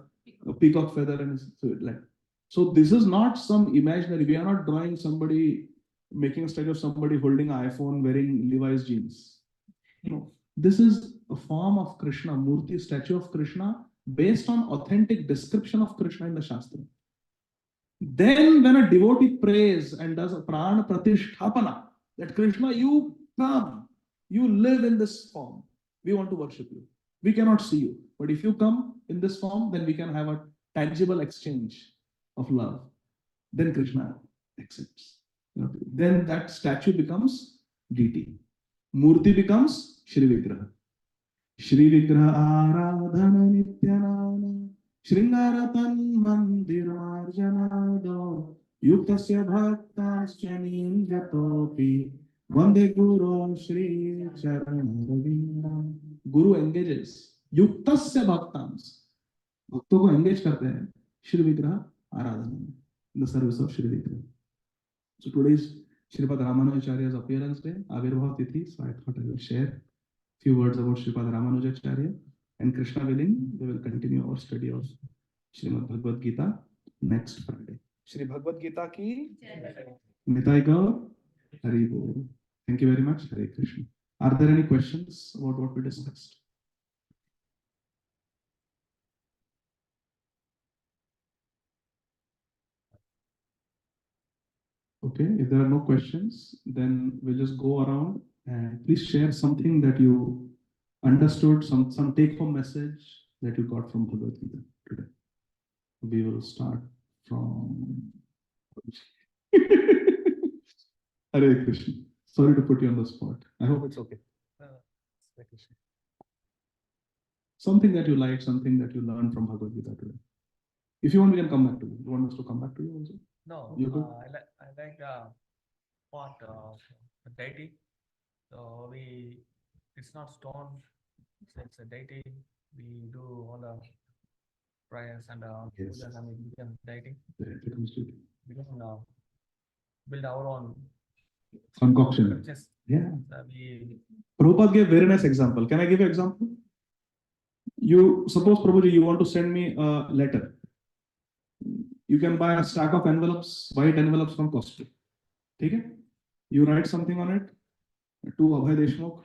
peacock feather and so like. So this is not some imaginary. We are not drawing somebody, making a statue of somebody holding an iPhone, wearing Levi's jeans. No, this is a form of Krishna, Murti, statue of Krishna, based on authentic description of Krishna in the Shastra. Then when a devotee prays and does a prana pratisthapana, that Krishna, you come, you live in this form. We want to worship you. We cannot see you. But if you come in this form, then we can have a tangible exchange of love. Then Krishna accepts. Then that statue becomes deity. Murti becomes Shri Vigraha. Shri Vigraha Aradhana Nityanana Shringaratan Mandirmarjanado Yuktasya Bhaktasya Ninjatopi Vande Guru Shri Charanaravinda. Guru engages. Yuktasya Bhaktams. भक्तों को engage करते हैं श्री विग्रह आराधना में, in the service of Shri Vigraha. So today is Sripad Ramanujacharya's appearance day, Avirbhav Tithi. So I thought I will share few words about Sripad Ramanujacharya, and Krishna willing, we will continue our study of Srimad Bhagavad Gita next Friday. Shri Bhagavad Gita ki Nitai Gaur Hari Bol. Thank you very much. Hare Krishna. Are there any questions about what we discussed? Okay, if there are no questions, then we'll just go around and please share something that you understood, some take-home message that you got from Bhagavad Gita today. We will start from Hare Krishna. Sorry to put you on the spot. I hope it's okay. Something that you like, something that you learned from Bhagavad Gita today. If you want, we can come back to you. You want us to come back to you also? No, You good? I like the part of the deity. So it's not stone, it's a deity. We do all the prayers and Yes. pujas and it becomes deity. It becomes deity. We can build our own Concoction. sculptures. Yeah. We Prabhupada gave a very nice example. Can I give you an example? You suppose, Prabhuji, you want to send me a letter. You can buy a stack of envelopes, white envelopes from Costco. Okay? You write something on it to Abhay Deshmukh.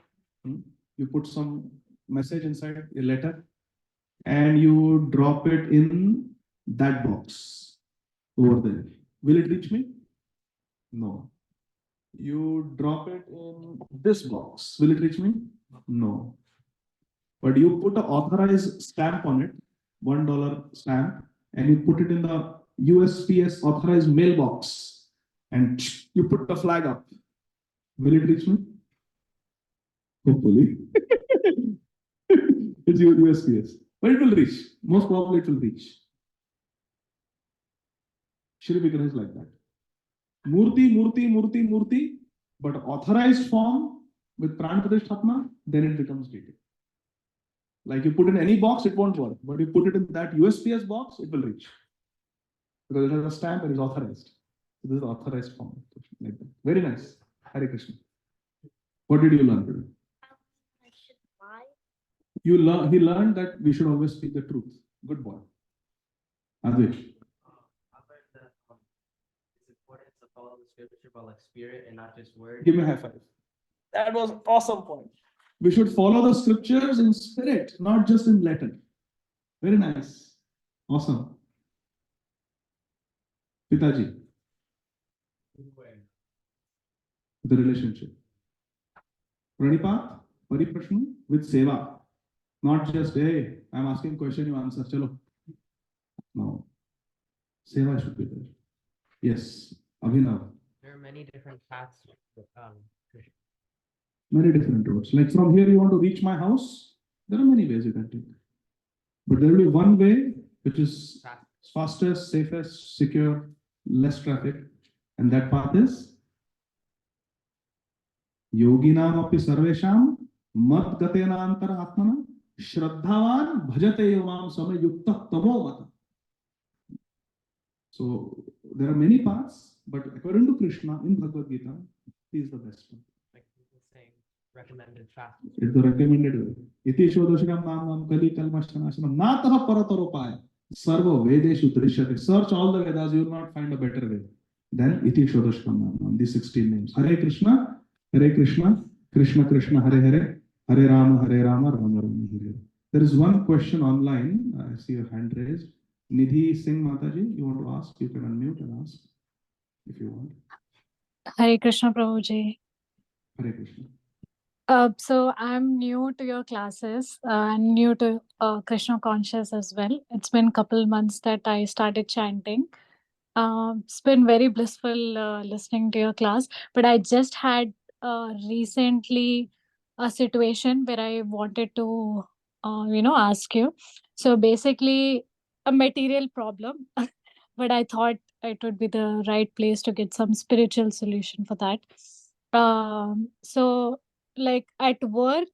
You put some message inside a letter and you drop it in that box over there. Will it reach me? No. You drop it in this box. Will it reach me? No. but you put an authorized stamp on it, $1 stamp, and you put it in the USPS authorized mailbox, and you put the flag up. Will it reach me? Hopefully. It's USPS. But it will reach. Most probably it will reach. Shri Vigraha is like that. Murti, but authorized form with Pran Pratishthapana, then it becomes detail. Like you put in any box, it won't work. But you put it in that USPS box, it will reach. Because it has a stamp and is authorized. So this is authorized form. Like that. Very nice. Hare Krishna. What did you learn today? He learned that we should always speak the truth. Good boy. Advish. It's important to follow the scripture by like spirit and not just word. Give me a high five. That was an awesome point. We should follow the scriptures in spirit, not just in letter. Very nice. Awesome. Pitaji. The relationship. Pranipat, Pariprashna with Seva. Not just, hey, I'm asking question, you answer. Chalo. No. Seva should be there. Yes. Abhinav. There are many different paths. Krishna. Many different roads. Like from here, you want to reach my house, there are many ways you can take. But there will be one way which is fastest, safest, secure, less traffic. And that path is Yoginam api sarvesham mat gatena antara atmana shraddhavan bhajate yomam samay yukta tamo mata. So there are many paths, but according to Krishna in Bhagavad Gītā, he is the best one. Like people saying recommended fast. It's the recommended way. Iti Shodashikam Namam Kali Kalmashanashanam Nataha Parataropaya Sarva Vedeshu Trishyate. Search all the Vedas, you will not find a better way than Iti Shodashikam Namam. These 16 names. Hare Krishna, Krishna Krishna, Hare Hare, Hare Rama, Rama Rama, Hare. There is one question online. I see your hand raised. Nidhi Singh Mataji, you want to ask? You can unmute and ask if you want. Hare Krishna Prabhuji. Hare Krishna. So I'm new to your classes and new to Krishna conscious as well. It's been a couple months that I started chanting. It's been very blissful listening to your class, but I just had recently a situation where I wanted to, ask you. So basically a material problem, but I thought it would be the right place to get some spiritual solution for that. So like at work,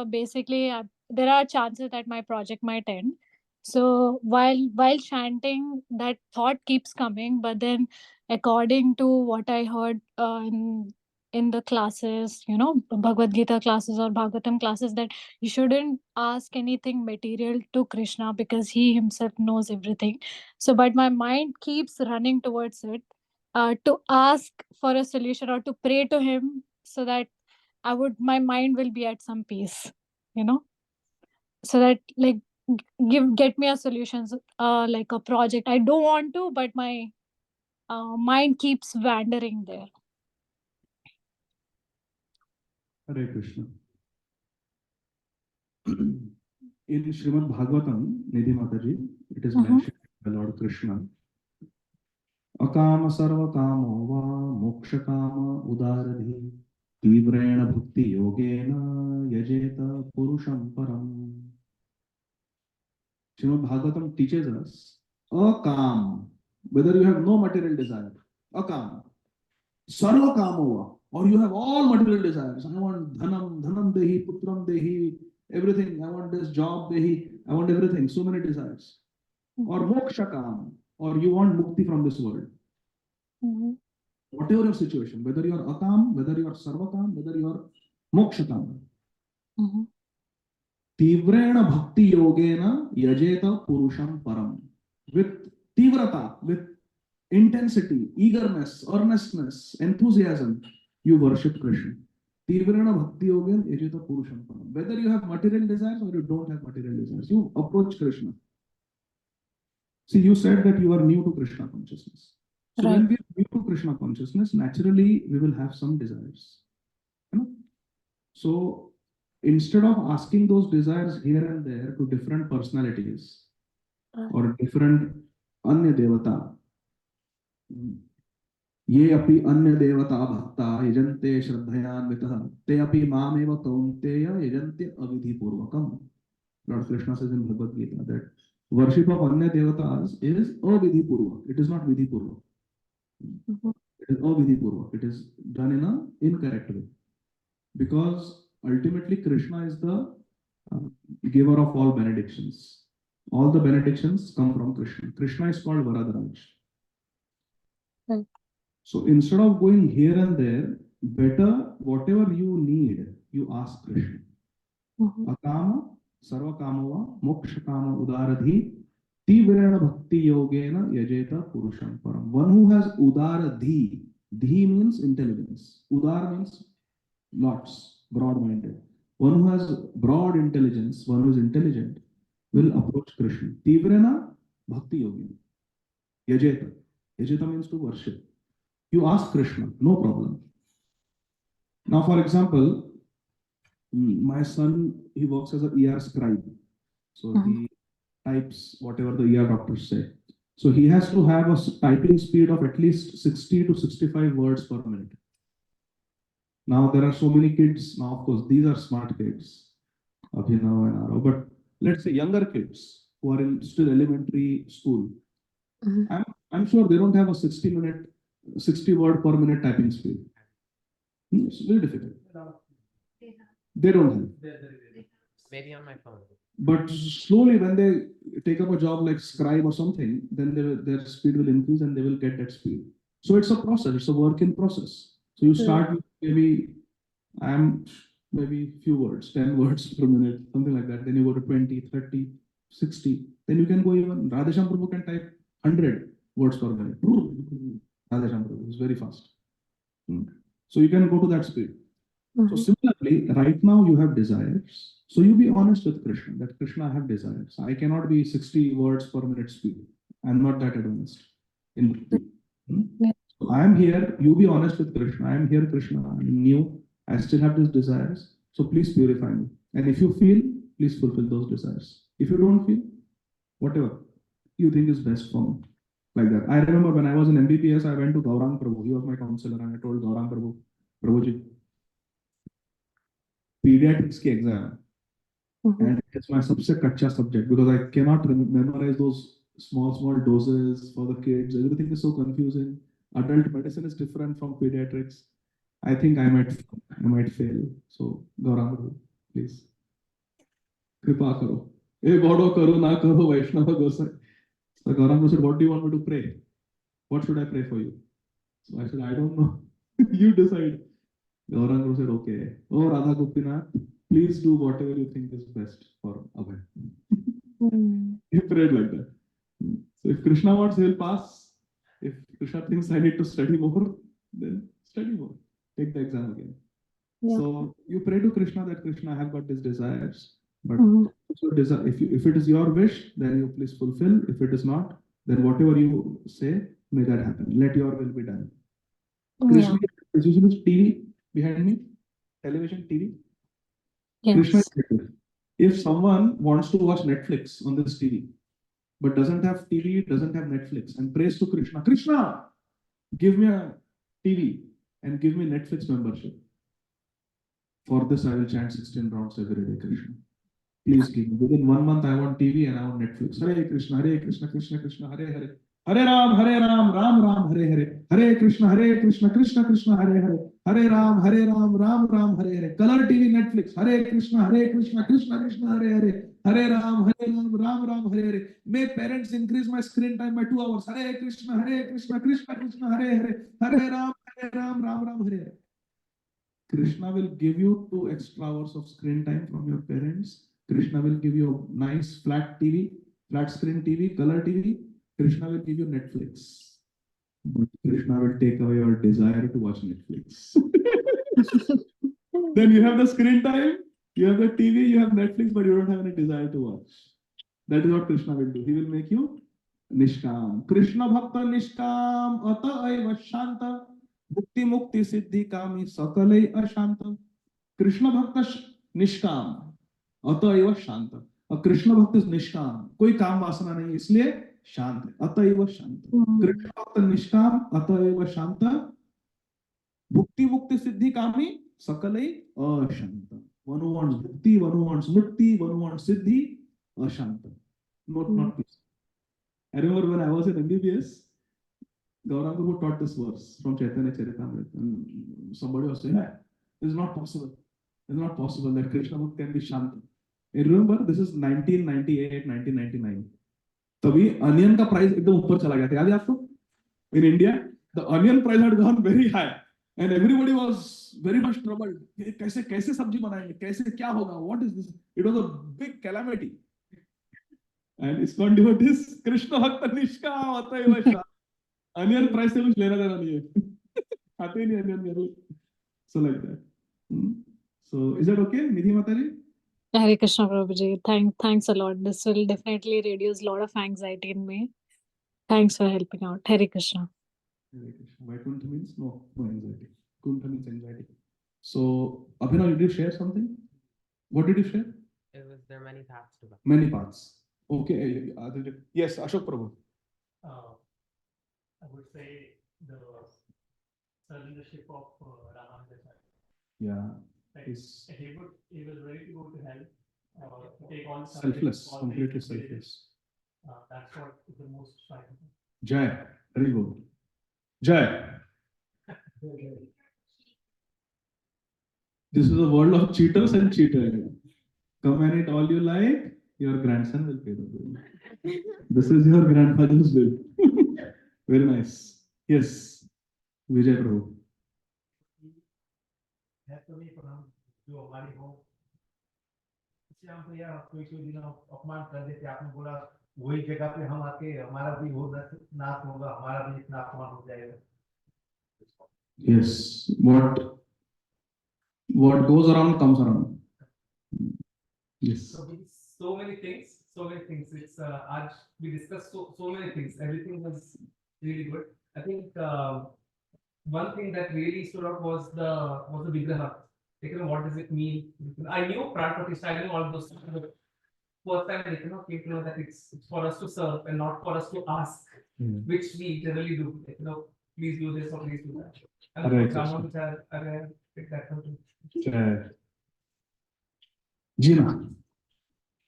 basically there are chances that my project might end. So while chanting, that thought keeps coming, but then according to what I heard in the classes, Bhagavad Gita classes or Bhagavatam classes, that you shouldn't ask anything material to Krishna because he himself knows everything. So but my mind keeps running towards it, to ask for a solution or to pray to him so that my mind will be at some peace, so that like get me a solution, like a project. I don't want to, but my mind keeps wandering there. Hare Krishna. In Srimad Bhagavatam, Nidhi Mataji, it is mentioned by Lord Krishna. Akama sarva kamo va moksha kama udaradhi tivrena bhakti yogena yajeta purusham param. Srimad Bhagavatam teaches us akam, whether you have no material desire, akam, sarva kamo va, or you have all material desires. I want dhanam dehi, putram dehi, everything. I want this job dehi, I want everything. So many desires. Or moksha kam, or you want mukti from this world. Whatever your situation, whether you are akam, whether you are sarvakam, whether you are mokshakam. Tivrena bhakti yogena yajeta purusham param. With tivrata, with intensity, eagerness, earnestness, enthusiasm, you worship Krishna. Tivrena bhakti yogena yajeta purusham param. Whether you have material desires or you don't have material desires, you approach Krishna. See, you said that you are new to Krishna consciousness. So when we are new to Krishna consciousness, naturally we will have some desires. So instead of asking those desires here and there to different personalities or different Anya Devata, ये अपि अन्य देवता भक्ता यजन्ते श्रद्धयान्वितः ते अपि मामेव कौन्तेय यजन्ते अविधि पूर्वकम. Lord Krishna says in Bhagavad Gītā that worship of Anya Devatas is avidhi purvak. It is not vidhi purvak. It is avidhi purvak. It is done in an incorrect way. Because ultimately Krishna is the giver of all benedictions. All the benedictions come from Krishna. Krishna is called Varadaraj. Right. So instead of going here and there, better whatever you need, you ask Krishna. Akama sarva kamava moksha kama udaradhi tivrena bhakti yogena yajeta purusham param. One who has udaradhi, dhi means intelligence, udar means lots, broad-minded. One who has broad intelligence, one who is intelligent, will approach Krishna. Tivrena bhakti yogena yajeta. Yajeta means to worship. You ask Krishna, no problem. Now, for example, my son, he works as an ER scribe. So he types whatever the ER doctors say. So he has to have a typing speed of at least 60 to 65 words per minute. Now, there are so many kids. Now, of course, these are smart kids, Abhinav and Arav. But let's say younger kids who are in still elementary school. I'm sure they don't have a 60 word per minute typing speed. It's very difficult. They don't have. Maybe on my phone. But slowly, when they take up a job like scribe or something, then their speed will increase and they will get that speed. So it's a process. It's a work in process. So you start with maybe few words, 10 words per minute, something like that. Then you go to 20, 30, 60. Then you can go even. Radhesham Prabhu can type 100 words per minute. Radhesham Prabhu is very fast. So you can go to that speed. So similarly, right now you have desires. So you be honest with Krishna that Krishna, I have desires. I cannot be 60 words per minute speed. I'm not that advanced. So I am here. You be honest with Krishna. I am here, Krishna. I'm new. I still have these desires. So please purify me. And if you feel, please fulfill those desires. If you don't feel, whatever you think is best for me. Like that. I remember when I was in MBBS, I went to Gaurang Prabhu. He was my counselor, and I told Gaurang Prabhu, Prabhuji, pediatrics ki exam, and it's my सबसे कच्चा subject because I cannot memorize those small doses for the kids. Everything is so confusing. Adult medicine is different from pediatrics. I think I might fail. So Gaurang Prabhu, please, kripa karo. ए बड़ो करो ना करो वैष्णव गोसाई. So Gauranga said, what do you want me to pray? What should I pray for you? So I said, I don't know. You decide. Gauranga said, okay. Oh, Radha Gopinath, please do whatever you think is best for Abhay. He prayed like that. So if Krishna wants, he'll pass. If Krishna thinks I need to study more, then study more. Take the exam again. Yeah. So you pray to Krishna that Krishna, I have got these desires. But if it is your wish, then you please fulfill. If it is not, then whatever you say, may that happen. Let your will be done. Krishna is usually TV behind me, television, TV. Yes. Krishna is there. If someone wants to watch Netflix on this TV, but doesn't have TV, doesn't have Netflix, and prays to Krishna, Krishna, give me a TV and give me Netflix membership. For this, I will chant 16 rounds every day, Krishna. Please give me. Within 1 month, I want TV and I want Netflix. Hare Krishna, Krishna Krishna, Hare Hare. Hare Ram, Ram Ram, Hare Hare. Hare Krishna, Krishna Krishna, Hare Hare. Hare Ram, Ram Ram, Hare Hare. Color TV, Netflix. Hare Krishna, Krishna Krishna, Hare Hare. Hare Ram, Ram Ram, Hare Hare. May parents increase my screen time by 2 hours. Hare Krishna, Krishna Krishna, Hare Hare. Hare Ram, Ram Ram, Hare Hare. Krishna will give you 2 extra hours of screen time from your parents. Krishna will give you a nice flat TV, flat screen TV, color TV. Krishna will give you Netflix. But Krishna will take away your desire to watch Netflix. Then you have the screen time, you have the TV, you have Netflix, but you don't have any desire to watch. That is what Krishna will do. He will make you Nishkam. Krishna Bhakta Nishkam Ata Aiva Shanta Bhukti Mukti Siddhi Kami Sakalai Ashanta. Krishna Bhakta निष्काम, अतएव शांत. A Krishna भक्त is निष्काम, कोई काम वासना नहीं, इसलिए शांत है, अतएव शांत. कृष्ण भक्त निष्काम, अतएव शांत. भुक्ति मुक्ति सिद्धि कामी, सकलै अशांत. One who wants bhukti, one who wants mukti, one who wants siddhi, ashanta. Not peace. I remember when I was in MBBS, Gauranga who taught this verse from Chaitanya Charitamrita, and somebody was saying, hey, it's not possible. It's not possible that Krishna Bhakti can be Shanta. I remember this is 1998, 1999. तभी onion का price एकदम ऊपर चला गया था, याद है आपको? In India, the onion price had gone very high, and everybody was very much troubled. कैसे कैसे सब्जी बनाएंगे? कैसे क्या होगा? What is this? It was a big calamity. And ISKCON devotees, Krishna Bhakta Nishkam Ataiva Shanta. Onion price से कुछ लेना देना नहीं है. खाते ही नहीं onion. So like that. So is that okay, Nidhi Mataji? Hare Krishna Prabhuji. Thanks a lot. This will definitely reduce a lot of anxiety in me. Thanks for helping out. Hare Krishna. Hare Krishna. Vaikuntha means no anxiety. Kuntha means anxiety. So Abhinav, did you share something? What did you share? There are many paths to that. Many paths. Okay. Yes, Ashok Prabhu. I would say the surrendership of Ramananda. Yeah. Like, He's he was ready to go to hell, to take all selfless, all completely the- selfless. That's what is the most striking. Jai. Very good. Jai. This is a world of cheaters and cheaters. Come and eat all you like. Your grandson will pay the bill. This is your grandfather's bill. Very nice. Yes. Vijay Prabhu. है तो नहीं पर हम जो हमारी हो इससे हम तो यार कोई दिन अपमान कर देते आपने बोला वही जगह पे हम आके हमारा भी हो नाश होगा हमारा भी इतना अपमान हो जाएगा. Yes. What goes around comes around. Yes. So many things. It's we discussed so many things. Everything was really good. I think one thing that really stood out was the vigraha. Like, what does it mean? I knew Pratipatishta, I knew all those things. But first time, came to know that it's for us to serve and not for us to ask, which we generally do. Please do this or please do that. And Hare of course, Raman picked that one too. Jai. Gina.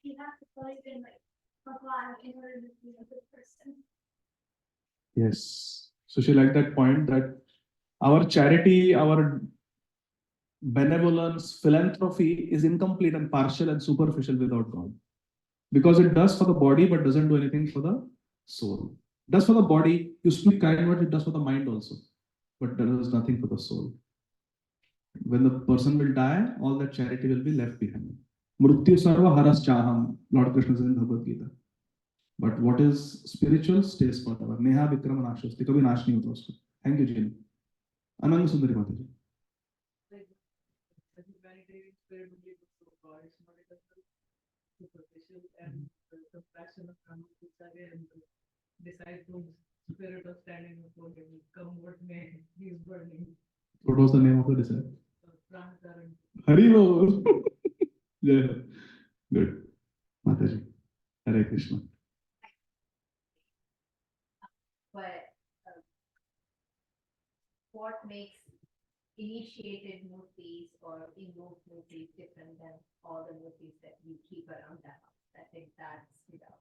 You have to believe in like Bhagavad in order to be a good person. Yes. So she liked that point that our charity, our benevolence, philanthropy is incomplete and partial and superficial without God. Because it does for the body but doesn't do anything for the soul. It does for the body, you speak kind words, it does for the mind also. But there is nothing for the soul. When the person will die, all that charity will be left behind. Mrityu sarva haras chaham, Lord Krishna says in Bhagavad Gītā. But what is spiritual stays forever. Neha vikrama nashasti, kabhi nash nahi hota usko. Thank you, Jane. Ananda Sundari Mataji. Humanitarian spirit will be so far. It's not superficial and the compassion of Ramananda and the disciple spirit of standing before him. Come what may, he is burning. What was the name of the disciple? Prankaran. Hari Bol. Yeah. Good. Mataji. Hare Krishna. But what makes initiated murtis or invoked murtis different than all the murtis that we keep around the house? I think that's without.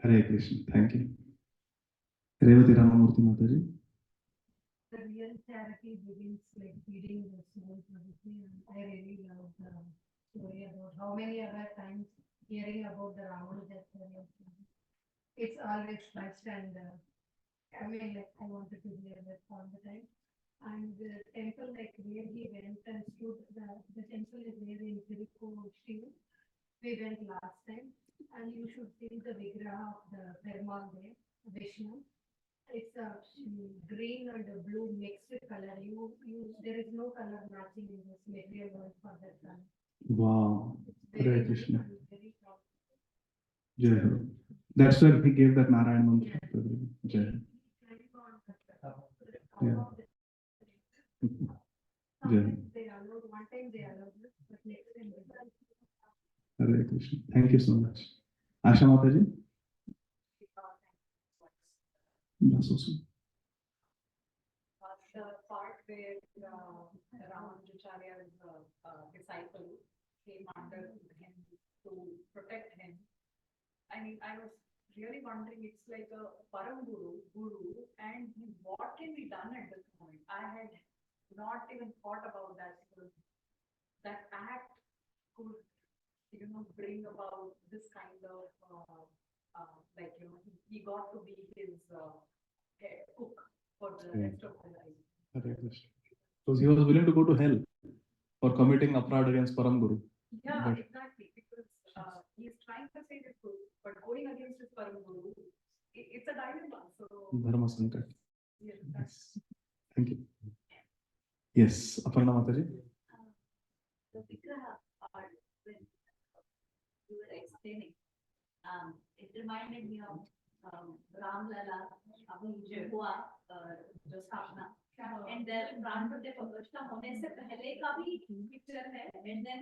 Hare Krishna. Thank you. Revati Ramamurthy Mataji. The real charity begins like feeding the soul. And I really love the story about How many other times hearing about the Ramanuja story? It's always touched and I mean, like, I wanted to hear that all the time. And the temple, like where he went and stood, the temple is there in Tirupati. We went last time, and you should see the vigraha of the Perumal there, Vishnu. It's a green and a blue mixed color. There is no color matching in this material world for that color. Wow. It's Hare very Krishna. good and very proud. Jai Ho. That's where he gave that Narayan mantra. Jai. Yeah. Jai. They allowed one time they allowed this, but next time they don't. Hare Krishna. Thank you so much. Asha Mataji? That's awesome. The part where Ramanujacharya's disciple came under him to protect him. I mean, I was really wondering, it's like a Param Guru, and what can be done at this point? I had not even thought about that, because that act could, bring about this kind of, he got to be his cook for the rest of the life. Hare Krishna. Because he was willing to go to hell for committing aparad against Param Guru. Yeah, But- exactly, because he's trying to say the truth, but going against his Param Guru, it's a dilemma. So, Dharma Sankat. yes, that's Thank you. Yes, Aparna Mataji. The Vigraha art, when you were explaining, it reminded me of Ram Lala, Abhi Hua, जो स्थापना, and then प्राण प्रतिष्ठा प्रतिष्ठा होने से पहले का भी picture है, and then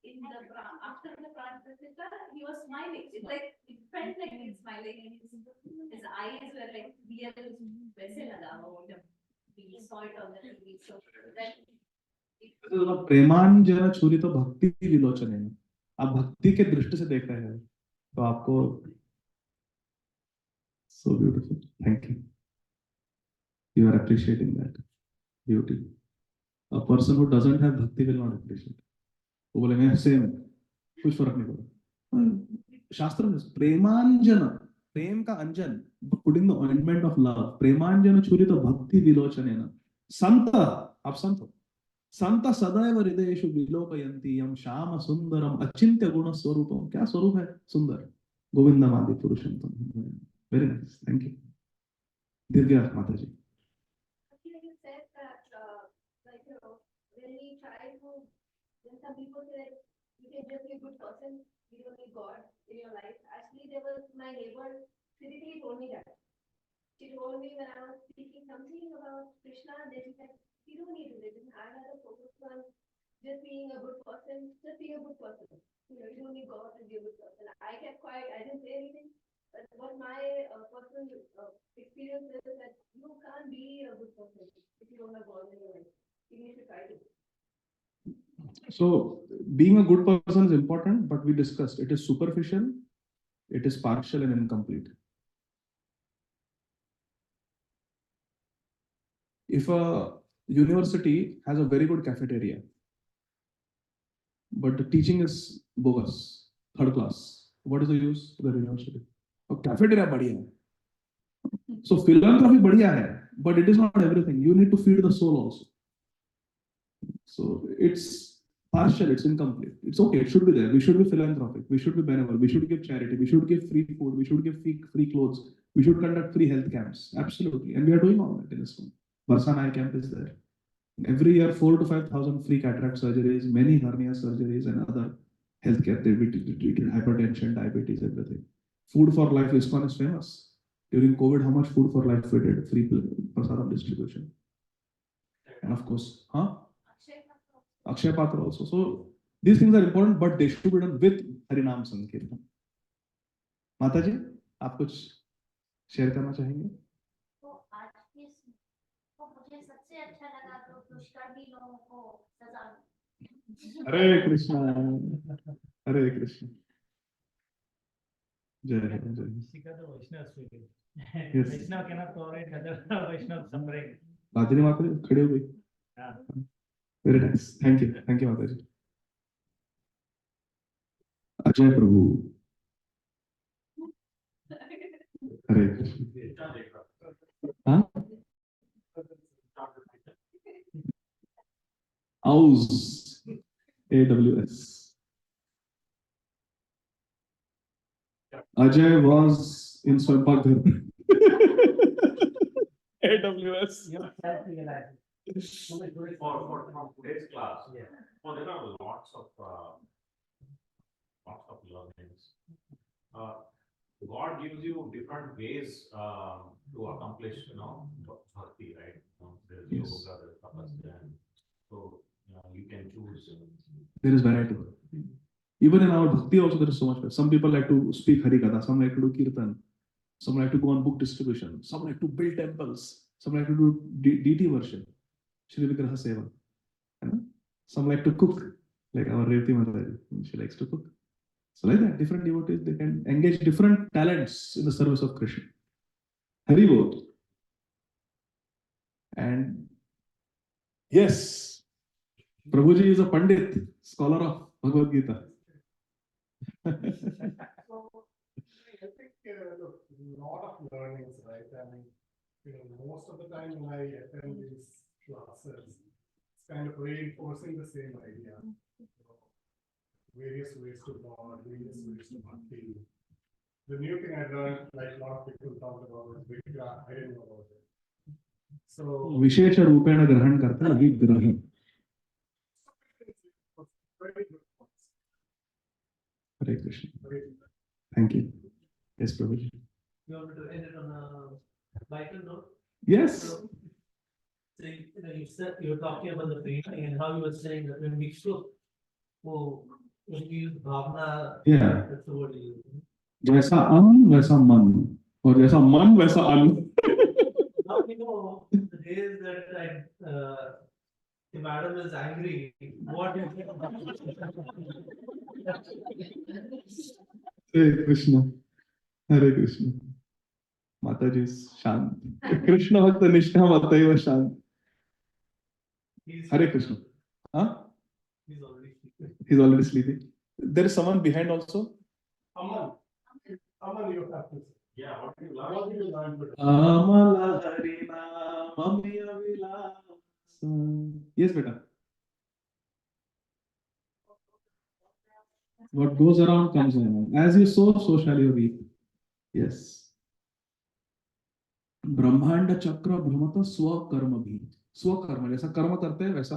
in the after the प्राण प्रतिष्ठा, he was smiling. It felt like he's smiling, and his eyes were like clear, वैसे लगा वो जब we saw it on the TV. So that प्रेमांजन छुरी तो भक्ति विलोचन है. आप भक्ति के दृष्टि से देख रहे हैं तो आपको so beautiful. Thank you. You are appreciating that beauty. A person who doesn't have bhakti will not appreciate. वो बोलेंगे सेम, कुछ फर्क नहीं पड़ता. शास्त्र में प्रेमांजन, प्रेम का अंजन, putting the ointment of love. प्रेमांजन छुरी तो भक्ति विलोचन है ना. संत, आप संत हो. संत सदैव हृदयेषु विलोकयन्ति यम श्याम सुंदरम अचिंत्य गुण स्वरूपम. क्या स्वरूप है? सुंदर. गोविंदम आदि पुरुषम. Very nice. Thank you. Divya Mataji. you said that, when we try to, when some people say that you can just be a good person, you don't need God in your life. Actually, there was my neighbor physically told me that. She told me when I was speaking something about Krishna, then she said, you don't need religion. I rather focus on just being a good person, just being a good person. You don't need God to be a good person. I kept quiet. I didn't say anything. But what my personal experience is that you can't be a good person if you don't have God in your life. You need to try to. So being a good person is important, but we discussed it is superficial, it is partial and incomplete. If a university has a very good cafeteria, but the teaching is bogus, third class, what is the use of the university? और cafeteria बढ़िया है. So philanthropy बढ़िया है, but it is not everything. You need to feed the soul also. So it's partial, it's incomplete. It's okay, it should be there. We should be philanthropic, we should be benevolent, we should give charity, we should give free food, we should give free clothes, we should conduct free health camps. Absolutely. And we are doing all that in this one. Barsan Eye Camp is there. Every year, 4,000 to 5,000 free cataract surgeries, many hernia surgeries, and other healthcare. They treated hypertension, diabetes, everything. Food for Life ISKCON is famous. During COVID, how much food for life we did? Free prasadam distribution. And of course, Akshay Patra also. So these things are important, but they should be done with Harinam Sankirtan. Mataji, आप कुछ share करना चाहेंगे? तो आज के को मुझे सबसे अच्छा लगा तो दुष्कर्मी लोगों को सजा. Hare Krishna. Hare Krishna. Jai Jai Jai. Yes. Vaishnav cannot tolerate other Vaishnav suffering. Rajini Mataji, खड़े हो गई. Yeah. Very nice. Thank you. Thank you, Mataji. Ajay Prabhu. Hare Krishna. Huh? AWS. AWS. Ajay was in Swampaghar. AWS. For today's class, Yeah. well, there are lots of learnings. God gives you different ways to accomplish, bhakti, right? There's Yes. yoga, there's tapasya, and so you can choose. There is variety. Even in our bhakti also there is so much. Some people like to speak Hari Katha, some like to do Kirtan, some like to go on book distribution, some like to build temples, some like to do DT worship, Shri Vigraha Seva. Some like to cook, like our Revati Mataji, she likes to cook. So like that, different devotees, they can engage different talents in the service of Krishna. Hari Bol. And yes, Prabhuji is a Pandit, scholar of Bhagavad Gītā. So, I think look, a lot of learnings, right? I mean, most of the time when I attend these classes, it's kind of reinforcing the same idea. Various ways to God, various ways to bhakti. The new thing I learned, like a lot of people talked about, was Vigra. I didn't know about it. So, विशेष रूपेण ग्रहण करता विग्रह. very good points. Hare Krishna. Very good. Thank you. Yes, Prabhuji. You want me to end it on a lighter note? Yes. So you said you were talking about the breathing and how you were saying that when we shook, when we use bhavna, Yeah. that's the word you use. जैसा वैसा मन और जैसा मन वैसा अन्न. Now we know the days that the madam is angry. What is Hare Krishna. Hare Krishna. Mataji is Shant. Krishna Bhakta Nishtha Mataiva Shant. Hare Krishna. Huh? He's already sleeping. He's already sleeping. There is someone behind also. Aman, you have to say. Yeah, what do you What learn? did you learn today? Amala Harina Mamiya Vilasa. Yes, beta. What goes around comes around. As you sow, so shall you reap. Yes. ब्रह्मांड चक्र भ्रमत स्वकर्म भी. स्वकर्म जैसा कर्म करते हैं वैसा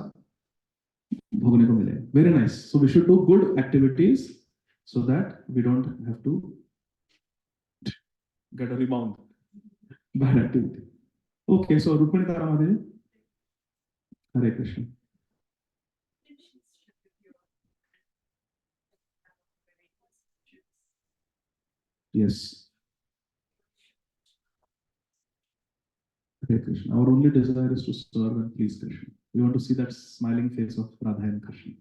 भोगने को मिले. Very nice. So we should do good activities so that we don't have to get a rebound. Bad activity. Okay, so Rukmini Taramade. Hare Krishna. Yes. Hare Krishna. Our only desire is to serve and please Krishna. We want to see that smiling face of Radha and Krishna.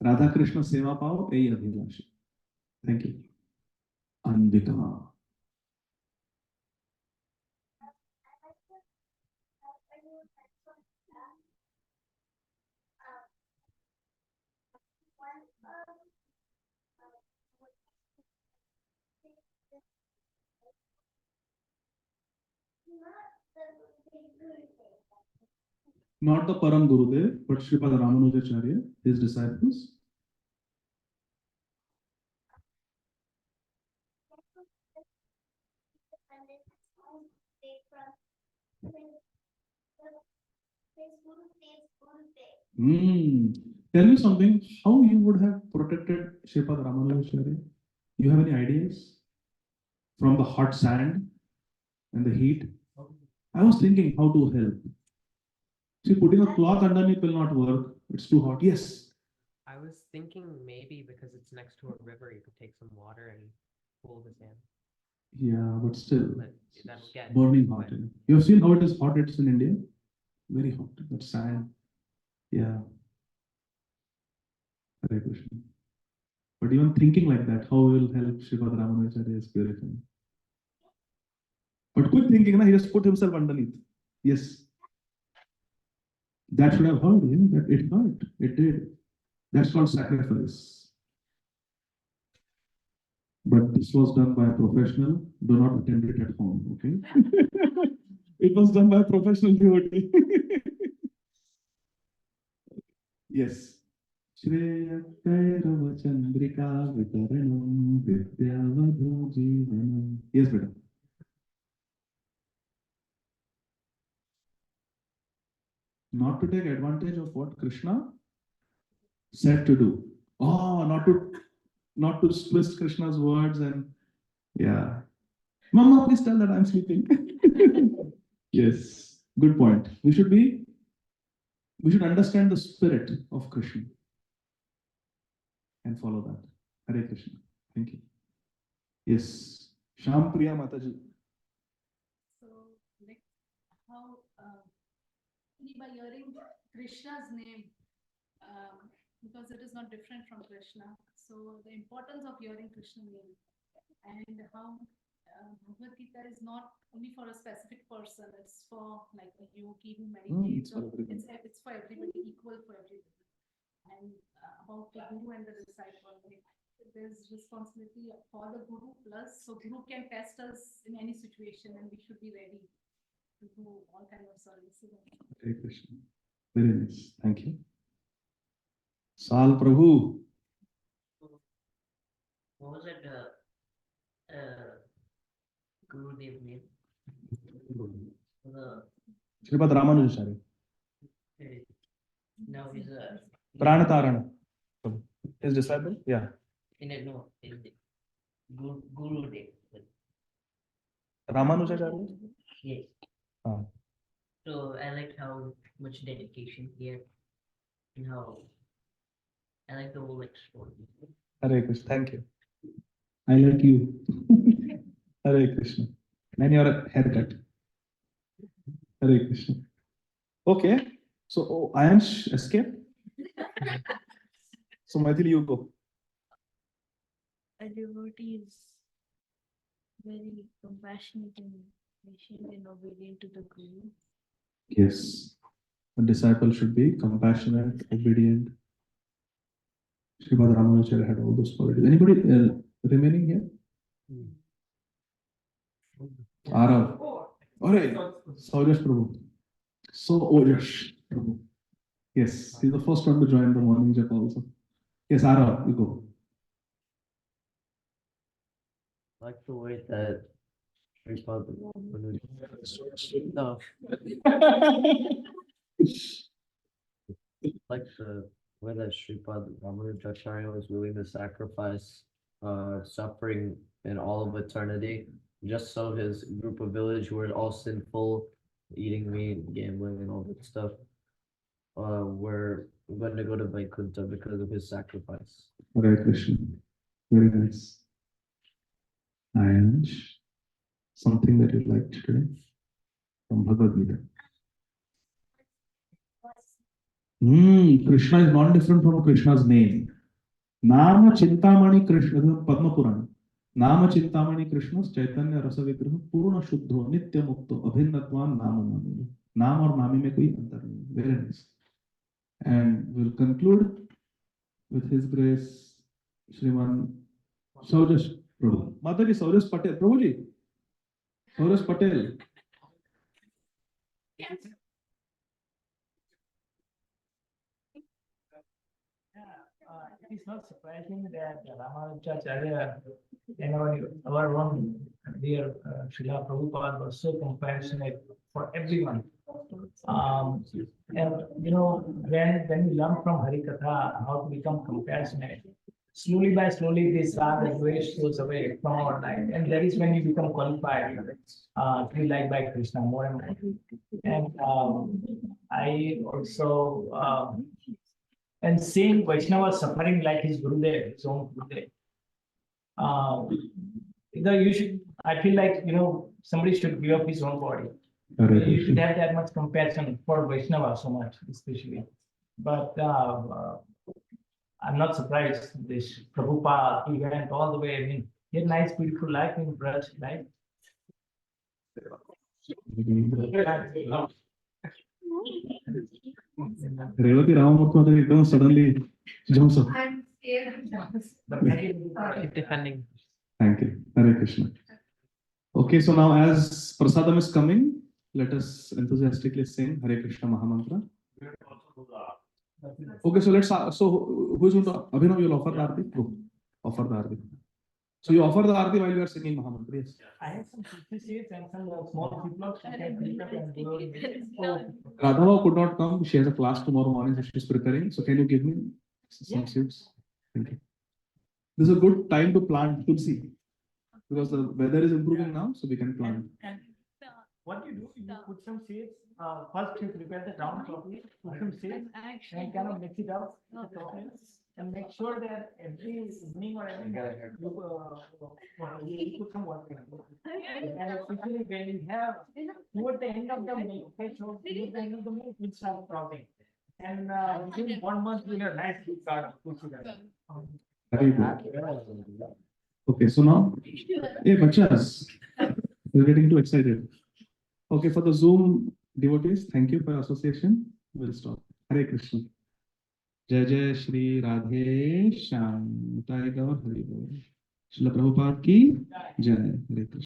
Radha Krishna Seva Pao, Ei Abhilashi. Thank you. Anvika. Not the Param Gurudev, but Sripad Ramanujacharya, his disciples. Tell me something, how you would have protected Sripad Ramanujacharya? You have any ideas? From the hot sand and the heat? I was thinking how to help. See, putting a cloth underneath will not work. It's too hot. Yes. I was thinking maybe because it's next to a river, you could take some water and cool the sand. Yeah, but still, But that would get burning hot. wet. You have seen how it is hot it's in India? Very hot. That sand. Yeah. Hare Krishna. But even thinking like that, how will help Sripad Ramanujacharya is purifying? But quick thinking, he just put himself underneath. Yes. That should have hurt him, that it hurt. It did. That's called sacrifice. But this was done by a professional. Do not attempt it at home, okay? It was done by a professional devotee. Yes. Shreya Kairava Chandrika Vitaranam Vidyavadho Jivanam. Yes, beta. Not to take advantage of what Krishna said to do. Oh, not to twist Krishna's words and yeah. Mama, please tell that I'm sleeping. Yes, good point. We should understand the spirit of Krishna and follow that. Hare Krishna. Thank you. Yes. Sham Priya Mataji. So, like, how, by hearing Krishna's name, because it is not different from Krishna, so the importance of hearing Krishna's name, and how Bhagavad Gita is not only for a specific person, it's for like a yogi who meditates, it's for everybody, equal for everybody. And about the guru and the disciple, like, there's responsibility for the guru plus, so guru can test us in any situation and we should be ready to do all kind of services. Hare Krishna. Very nice. Thank you. Sal Prabhu. What was it? Guru Dev name? Srimad Ramanujacharya. No, he's a Pranataran. His disciple? Yeah. in it. No, in the Guru Dev. Ramanujacharya? Yes. Ah. So I liked how much dedication here, and how I like the whole story. Hare Krishna. Thank you. I like you. Hare Krishna. And your haircut. Hare Krishna. Okay. So, Ayansh escape. So, Maithili, you go. A devotee is very compassionate and patient and obedient to the Guru. Yes. A disciple should be compassionate, obedient. Srimad Ramanujacharya had all those qualities. Anybody remaining here? Arav. Alright. Saujash Prabhu. So, Ojash Prabhu. Yes, he's the first one to join the morning japa also. Yes, Arav, you go. I like the way that no. Like the way that Sripad Ramanujacharya was willing to sacrifice suffering in all of eternity, just so his group of village who were all sinful, eating meat, gambling, and all that stuff, were going to go to Vaikuntha because of his sacrifice. Hare Krishna. Very nice. And something that you liked today from Bhagavad Gita. Krishna is not different from Krishna's name. Nama Chintamani Krishna, Padma Purana. Nama Chintamani Krishna, Chaitanya Rasa Vigraha, Purna Shuddho, Nitya Mukto, Abhinnatvan Nama Nami. Naam or Nami mein koi antar nahi. Very nice. And we'll conclude with His Grace, Shriman Saujash Prabhu. Mataji, Saujash Patel. Prabhuji. Saujash Patel. It's not surprising that Ramanujacharya and our one dear Srila Prabhupada was so compassionate for everyone. And you know, when we learn from Harikatha how to become compassionate, slowly by slowly this dvesh goes away from our life, and that is when we become qualified to be liked by Krishna more and more. And I also and seeing Vaishnava suffering like his Gurudev, his own Gurudev. You should, I feel like, you know, somebody should give up his own body. You should have that much compassion for Vaishnava so much, especially. But I'm not surprised this Prabhupada, he went all the way. I mean, he had nice, beautiful life in Braj, right? Revati Ramamurthy एकदम suddenly jumps up. I'm scared. Keep defending. Thank you. Hare Krishna. Okay, so now as Prasadam is coming, let us enthusiastically sing Hare Krishna Mahamantra. Okay, so let's, so who is going to, Abhinav, you'll offer the Aarti? Go. Offer the Aarti. So you offer the Aarti while you are singing Mahamantra, yes? I have some 50 seats and some small flip-flops. I can pick up and go. Radhava could not come. She has a class tomorrow morning, so she's preparing. So can you give me some seats? Thank you. This is a good time to plant tulsi because the weather is improving now, so we can plant. what you do, you put some seeds, first you prepare the ground properly, put some seeds, and kind of mix it up with the coffee, and make sure that every evening or every night, you put some water in it. And especially when you have, toward the end of the milk, okay, so toward the end of the milk, it starts sprouting. And within 1 month, you have a nice big garden, put together. Very good. Okay, so now, hey, bachas, we're getting too excited. Okay, for the Zoom devotees, thank you for your association. We'll stop. Hare Krishna. Jai Jai Shri Radhe Shyam. Nitai Gaur Hari Bol. Srila Prabhupada ki Jai. Hare Krishna.